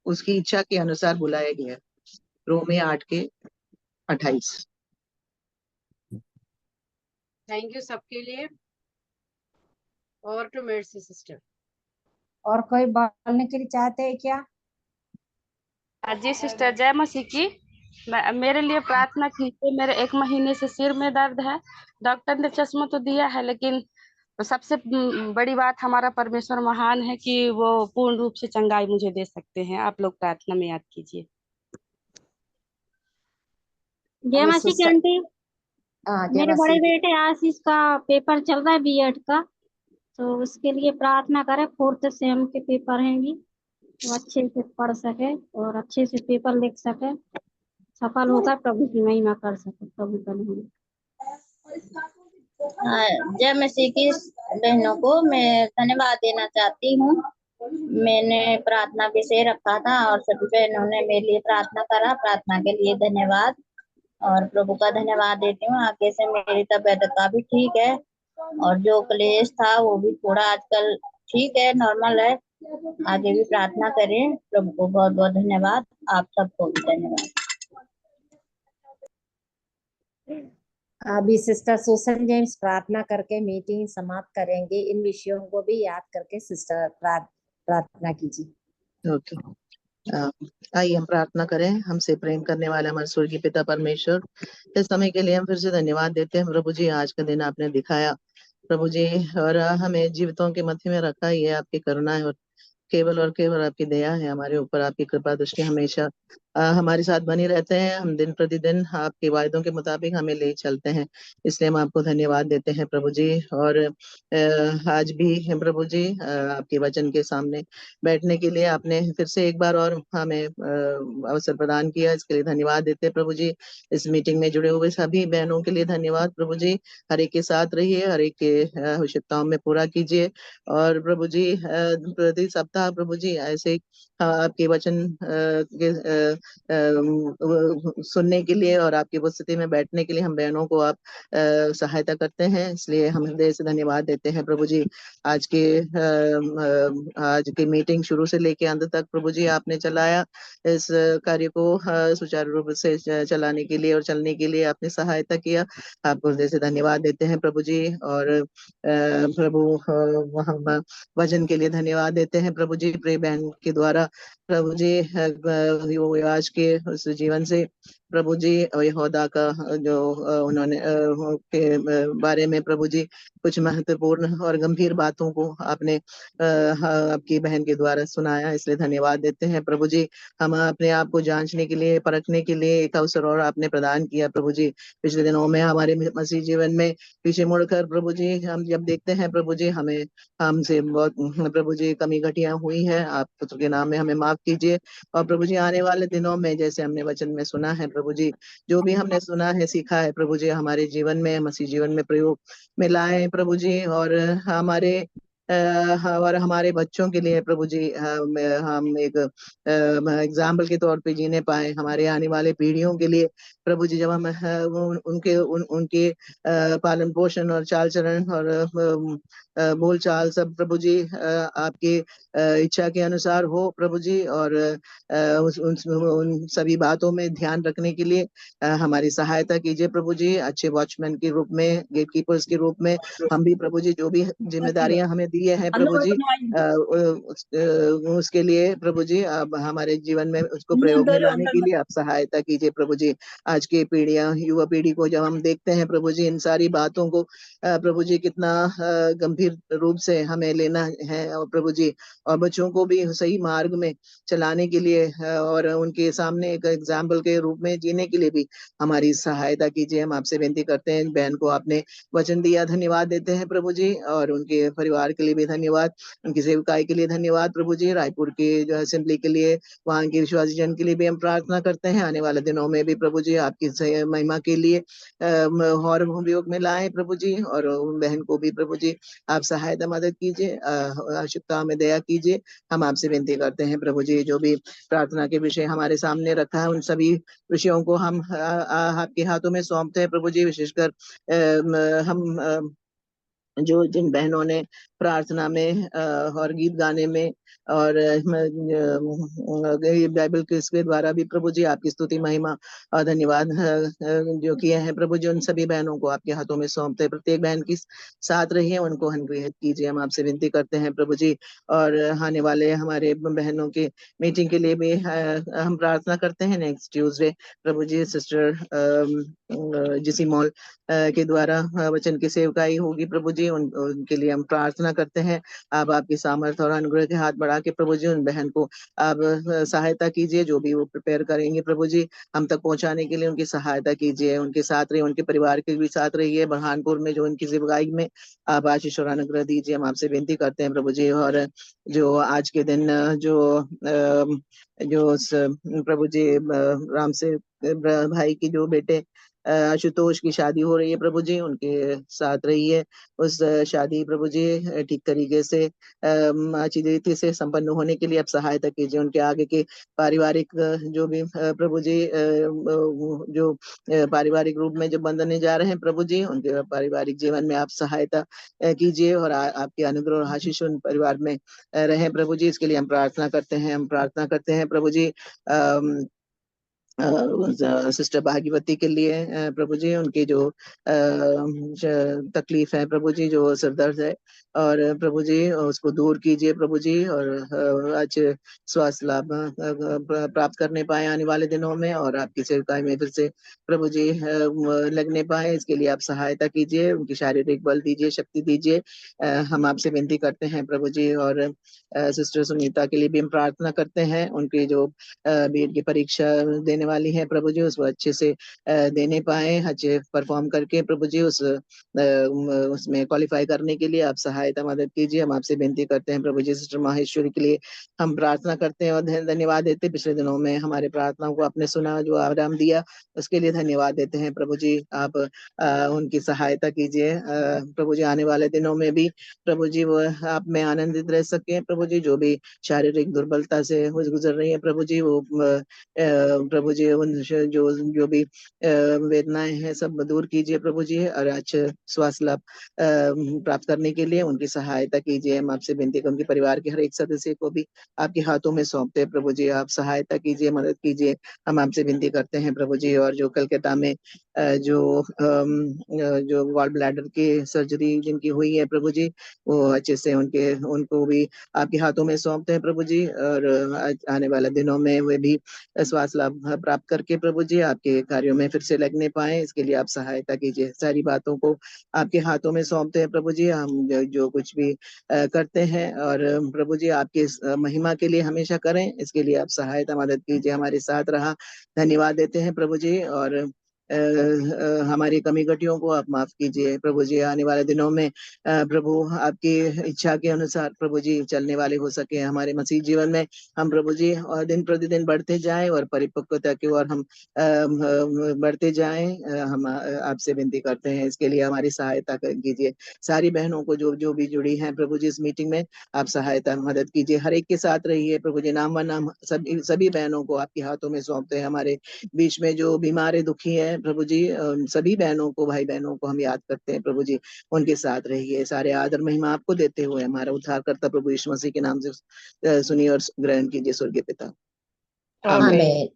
उसकी इच्छा के अनुसार बुलाए गए। रोमियो 8:28। थैंक यू सबके लिए। और टू मेर्सी सिस्टर। और कोई बोलने के लिए चाहते हैं क्या? जी सिस्टर, जय मसीह की। मेरे लिए प्रार्थना कीजिए। मेरे 1 महीने से सिर में दर्द है। डॉक्टर ने चश्मा तो दिया है, लेकिन सबसे बड़ी बात हमारा परमेश्वर महान है कि वो पूर्ण रूप से चंगाई मुझे दे सकते हैं। आप लोग प्रार्थना में याद कीजिए। जय मसीह की आंटी। मेरे बड़े बेटे आशीष का पेपर चल रहा है बीएड का, तो उसके लिए प्रार्थना करें। 4th सेम के पेपर हैं भी, तो अच्छे से पढ़ सके और अच्छे से पेपर लिख सके, सफल होकर प्रभु की महिमा कर सके। प्रभु का नाम। जय मसीह की बहनों को मैं धन्यवाद देना चाहती हूँ। मैंने प्रार्थना विषय रखा था और सभी बहनों ने मेरे लिए प्रार्थना करा। प्रार्थना के लिए धन्यवाद और प्रभु का धन्यवाद देती हूँ। आगे से मेरी तबीयत का भी ठीक है और जो क्लेश था वो भी थोड़ा आजकल ठीक है, नॉर्मल है। आगे भी प्रार्थना करें। प्रभु को बहुत बहुत धन्यवाद। आप सबको भी धन्यवाद। अभी सिस्टर सुसन जेम्स प्रार्थना करके मीटिंग समाप्त करेंगे। इन विषयों को भी याद करके सिस्टर प्रार्थना कीजिए। ओके, आइए हम प्रार्थना करें। हमसे प्रेम करने वाले हमारे स्वर्गीय पिता परमेश्वर, इस समय के लिए हम फिर से धन्यवाद देते हैं। प्रभु जी, आज का दिन आपने दिखाया प्रभु जी, और हमें जीवितों के मध्य में रखा। ये आपकी करुणा है और केवल आपकी दया है हमारे ऊपर। आपकी कृपा दृष्टि हमेशा हमारे साथ बनी रहते हैं। हम दिन प्रतिदिन आपके वायदों के मुताबिक हमें ले चलते हैं, इसलिए हम आपको धन्यवाद देते हैं प्रभु जी। और आज भी प्रभु जी आपके वचन के सामने बैठने के लिए आपने फिर से एक बार और हमें अवसर प्रदान किया, इसके लिए धन्यवाद देते हैं प्रभु जी। इस मीटिंग में जुड़े हुए सभी बहनों के लिए धन्यवाद प्रभु जी। हर एक के साथ रहिए, हर एक के आवश्यकताओं में पूरा कीजिए। और प्रभु जी प्रति सप्ताह प्रभु जी ऐसे आपके वचन सुनने के लिए और आपकी उपस्थिति में बैठने के लिए हम बहनों को आप सहायता करते हैं, इसलिए हम हृदय से धन्यवाद देते हैं प्रभु जी। आज की मीटिंग शुरू से लेके अंत तक प्रभु जी आपने चलाया। इस कार्य को सुचारू रूप से चलाने के लिए और चलने के लिए आपने सहायता किया। आपको हृदय से धन्यवाद देते हैं प्रभु जी। और प्रभु हम वचन के लिए धन्यवाद देते हैं प्रभु जी। प्रिय बहन के द्वारा प्रभु जी आज के उस जीवन से प्रभु जी यहोदा का जो उन्होंने के बारे में प्रभु जी कुछ महत्वपूर्ण और गंभीर बातों को आपने आपकी बहन के द्वारा सुनाया, इसलिए धन्यवाद देते हैं प्रभु जी। हम अपने आप को जांचने के लिए, परखने के लिए एक अवसर और आपने प्रदान किया प्रभु जी। पिछले दिनों में हमारे मसीह जीवन में पीछे मुड़कर प्रभु जी हम जब देखते हैं प्रभु जी हमसे बहुत प्रभु जी कमी घटियां हुई है, आप पुत्र के नाम में हमें माफ कीजिए। और प्रभु जी आने वाले दिनों में जैसे हमने वचन में सुना है प्रभु जी, जो भी हमने सुना है सीखा है प्रभु जी हमारे जीवन में, मसीह जीवन में प्रयोग में लाए प्रभु जी। और और हमारे बच्चों के लिए प्रभु जी हम एक एग्जाम्पल के तौर पे जीने पाए, हमारे आने वाले पीढ़ियों के लिए प्रभु जी। जब हम उनके पालन पोषण और चाल चलन और बोल चाल सब प्रभु जी आपकी इच्छा के अनुसार हो प्रभु जी। और उन सभी बातों में ध्यान रखने के लिए हमारी सहायता कीजिए प्रभु जी। अच्छे वॉचमैन के रूप में, गेट कीपर्स के रूप में हम भी प्रभु जी जो भी जिम्मेदारियां हमें दी है प्रभु जी उसके लिए प्रभु जी आप हमारे जीवन में उसको प्रयोग में लाने के लिए आप सहायता कीजिए प्रभु जी। आज की पीढ़ियां, युवा पीढ़ी को जब हम देखते हैं प्रभु जी इन सारी बातों को प्रभु जी कितना गंभीर रूप से हमें लेना है और प्रभु जी, और बच्चों को भी सही मार्ग में चलाने के लिए और उनके सामने एक एग्जाम्पल के रूप में जीने के लिए भी हमारी सहायता कीजिए। हम आपसे विनती करते हैं, बहन को आपने वचन दिया, धन्यवाद देते हैं प्रभु जी। और उनके परिवार के लिए भी धन्यवाद, उनकी सेवकाई के लिए धन्यवाद प्रभु जी। रायपुर की जो असेंबली के लिए, वहाँ के विश्वासी जन के लिए भी हम प्रार्थना करते हैं। आने वाले दिनों में भी प्रभु जी आपकी महिमा के लिए और उपयोग में लाए प्रभु जी। और उन बहन को भी प्रभु जी आप सहायता मदद कीजिए, आवश्यकता में दया कीजिए। हम आपसे विनती करते हैं प्रभु जी, जो भी प्रार्थना के विषय हमारे सामने रखा है उन सभी विषयों को हम आपके हाथों में सौंपते हैं प्रभु जी। विशेषकर हम जो जिन बहनों ने प्रार्थना में और गीत गाने में और बाइबल क्विज के द्वारा भी प्रभु जी आपकी स्तुति महिमा और धन्यवाद जो किए हैं प्रभु जी, उन सभी बहनों को आपके हाथों में सौंपते हैं। प्रत्येक बहन की साथ रहिए, उनको अनुग्रहित कीजिए, हम आपसे विनती करते हैं प्रभु जी। और आने वाले हमारे बहनों की मीटिंग के लिए भी हम प्रार्थना करते हैं नेक्स्ट ट्यूसडे प्रभु जी। सिस्टर जिसी मॉल के द्वारा वचन की सेवकाई होगी प्रभु जी, उनके लिए हम प्रार्थना करते हैं। आप आपकी सामर्थ्य और अनुग्रह के हाथ बढ़ा के प्रभु जी उन बहन को आप सहायता कीजिए, जो भी वो प्रिपेयर करेंगे प्रभु जी हम तक पहुंचाने के लिए उनकी सहायता कीजिए, उनके साथ रहिए, उनके परिवार के भी साथ रहिए। बुरहानपुर में जो उनकी सेवकाई में आप आशीष और अनुग्रह दीजिए, हम आपसे विनती करते हैं प्रभु जी। और जो आज के दिन जो प्रभु जी राम से भाई की जो बेटे आशुतोष की शादी हो रही है प्रभु जी, उनके साथ रहिए। उस शादी प्रभु जी ठीक तरीके से अच्छी रीति से संपन्न होने के लिए आप सहायता कीजिए। उनके आगे के पारिवारिक जो भी प्रभु जी जो पारिवारिक रूप में जो बंधने जा रहे हैं प्रभु जी, उनके पारिवारिक जीवन में आप सहायता कीजिए और आपके अनुग्रह और आशीष उन परिवार में रहे प्रभु जी। इसके लिए हम प्रार्थना करते हैं। हम प्रार्थना करते हैं प्रभु जी सिस्टर भागीवती के लिए प्रभु जी, उनकी जो तकलीफ है प्रभु जी, जो सिरदर्द है, और प्रभु जी उसको दूर कीजिए प्रभु जी। और अच्छे स्वास्थ्य लाभ प्राप्त करने पाए आने वाले दिनों में, और आपकी सेवकाई में फिर से प्रभु जी लगने पाए, इसके लिए आप सहायता कीजिए, उनकी शारीरिक बल दीजिए, शक्ति दीजिए, हम आपसे विनती करते हैं प्रभु जी। और सिस्टर सुनीता के लिए भी हम प्रार्थना करते हैं, उनकी जो बीएड की परीक्षा देने वाली है प्रभु जी, उसको अच्छे से देने पाए, अच्छे परफॉर्म करके प्रभु जी उसमें क्वालिफाई करने के लिए आप सहायता मदद कीजिए, हम आपसे विनती करते हैं प्रभु जी। सिस्टर माहेश्वरी के लिए हम प्रार्थना करते हैं और धन्यवाद देते हैं, पिछले दिनों में हमारे प्रार्थनाओं को आपने सुना, जो आराम दिया उसके लिए धन्यवाद देते हैं प्रभु जी। आप उनकी सहायता कीजिए प्रभु जी, आने वाले दिनों में भी प्रभु जी वो आप में आनंदित रह सके प्रभु जी। जो भी शारीरिक दुर्बलता से गुजर रही है प्रभु जी, वो प्रभु जी उन जो भी वेदनाएं हैं सब दूर कीजिए प्रभु जी, और अच्छे स्वास्थ्य लाभ प्राप्त करने के लिए उनकी सहायता कीजिए। हम आपसे विनती कर उनके परिवार के हर एक सदस्य को भी आपके हाथों में सौंपते हैं प्रभु जी, आप सहायता कीजिए, मदद कीजिए, हम आपसे विनती करते हैं प्रभु जी। और जो कलकत्ता में जो गॉल ब्लैडर की सर्जरी जिनकी हुई है प्रभु जी, वो अच्छे से उनको भी आपके हाथों में सौंपते हैं प्रभु जी, और आने वाले दिनों में वे भी स्वास्थ्य लाभ प्राप्त करके प्रभु जी आपके कार्यों में फिर से लगने पाए, इसके लिए आप सहायता कीजिए। सारी बातों को आपके हाथों में सौंपते हैं प्रभु जी। हम जो कुछ भी करते हैं, और प्रभु जी आपकी महिमा के लिए हमेशा करें, इसके लिए आप सहायता मदद कीजिए, हमारे साथ रहा। धन्यवाद देते हैं प्रभु जी, और हमारी कमी कटियों को आप माफ कीजिए प्रभु जी। आने वाले दिनों में प्रभु आपकी इच्छा के अनुसार प्रभु जी चलने वाले हो सके हमारे मसीह जीवन में। हम प्रभु जी और दिन प्रतिदिन बढ़ते जाएं और परिपक्वता की ओर हम बढ़ते जाएं, हम आपसे विनती करते हैं, इसके लिए हमारी सहायता कीजिए। सारी बहनों को जो भी जुड़ी हैं प्रभु जी इस मीटिंग में, आप सहायता मदद कीजिए, हर एक के साथ रहिए प्रभु जी। नाम व नाम सभी बहनों को आपके हाथों में सौंपते हैं। हमारे बीच में जो बीमार दुखी हैं प्रभु जी, सभी बहनों को, भाई बहनों को हम याद करते हैं प्रभु जी, उनके साथ रहिए। सारे आदर महिमा आपको देते हुए हमारा उद्धारकर्ता प्रभु यीशु मसीह के नाम से सुनिए और ग्रहण कीजिए स्वर्गीय पिता। आमीन।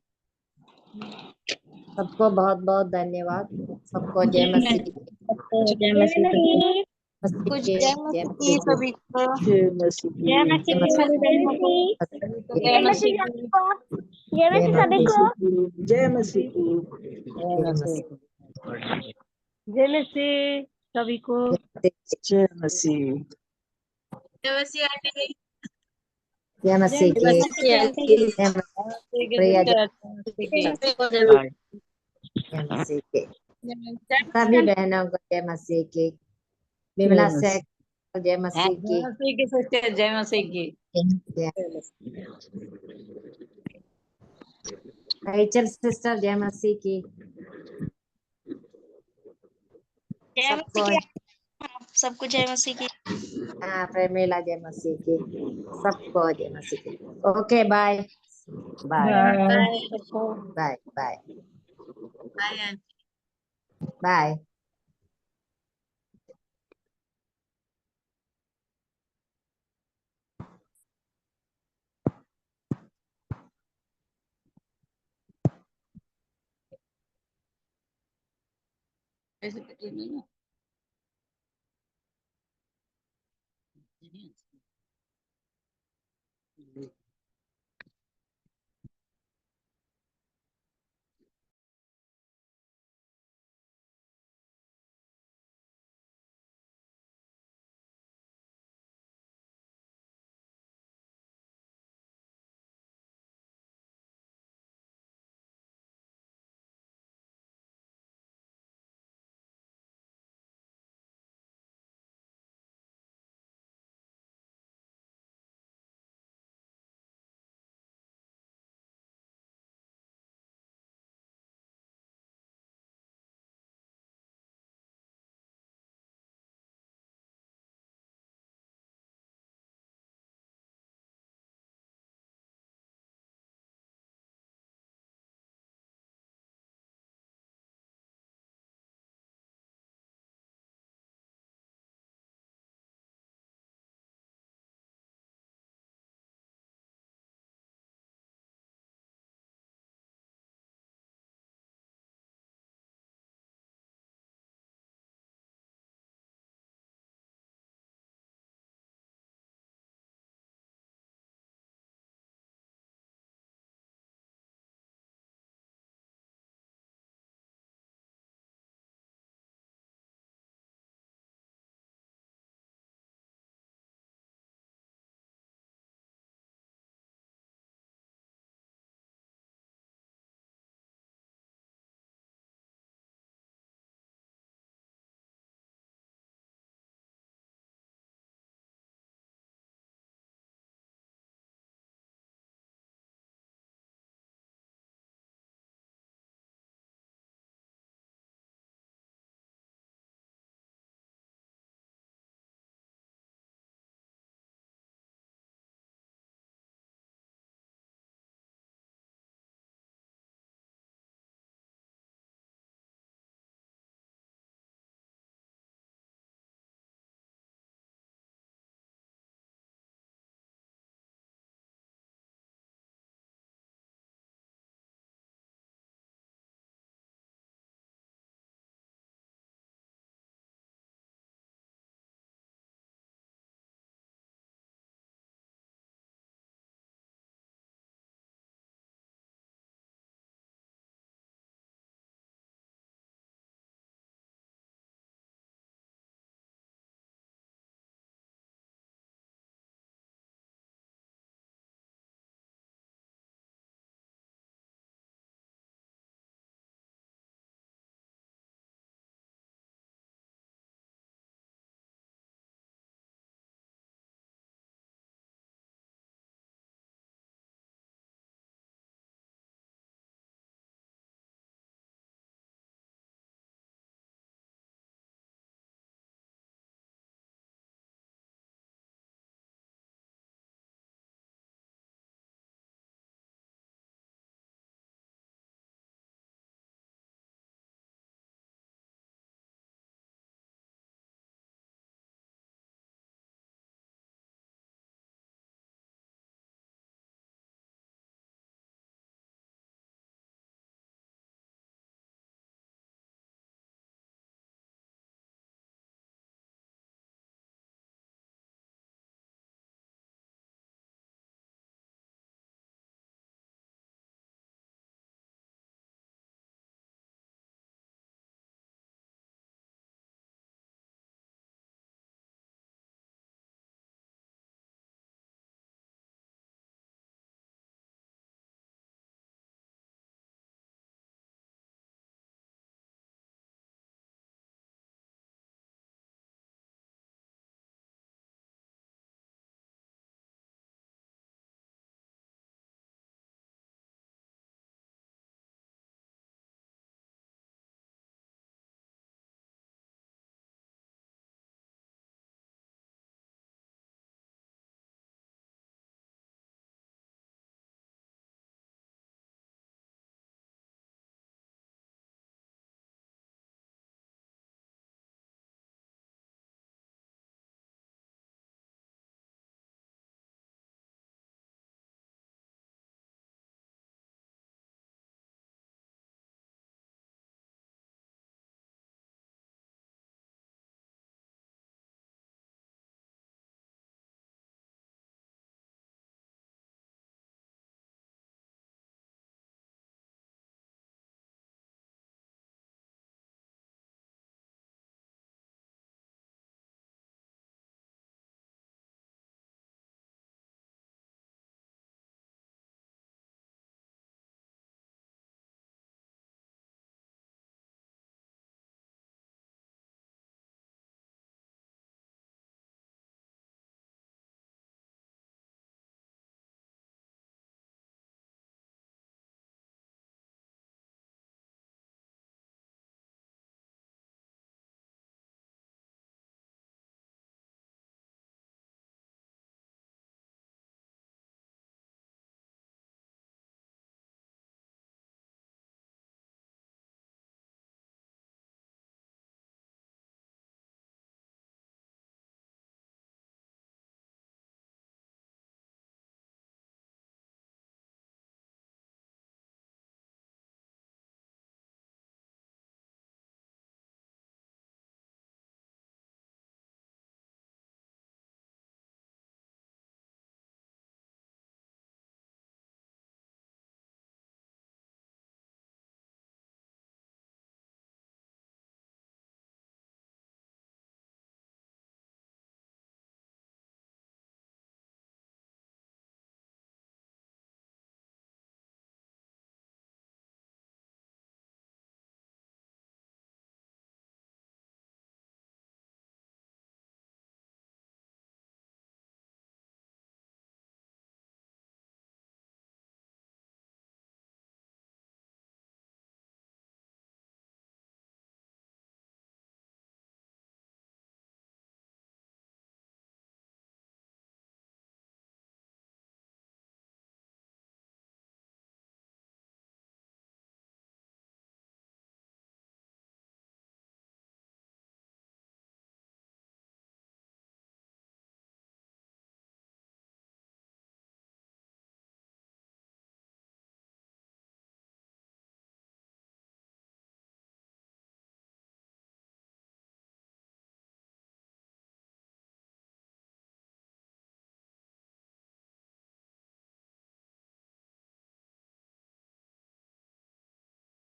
सबको बहुत बहुत धन्यवाद। सबको जय मसीह। जय मसीह। मसीह कुछ के जय जय मसीह मसीह सभी को। जय मसीह की। जय मसीह की सभी बहनों को। जय मसीह की। जय जय मसीह सभी मसीह। को। जय मसीह की। जय मसीह। जय मसीह सभी को। जय मसीह। जय मसीह आंटी। जय जय मसीह के। मसीह आंटी। जय मसीह प्रिया। जय मसीह के सभी बहनों को जय मसीह की। विमला से जय मसीह की। जय मसीह की। रैचल सिस्टर जय मसीह की। जय मसीह सबको की। सबको जय मसीह की। हाँ प्रेमिला जय मसीह की। सबको जय मसीह की। ओके बाय बाय बाय सबको। Bye bye bye. बाय। ऐसे कटिए नहीं ना।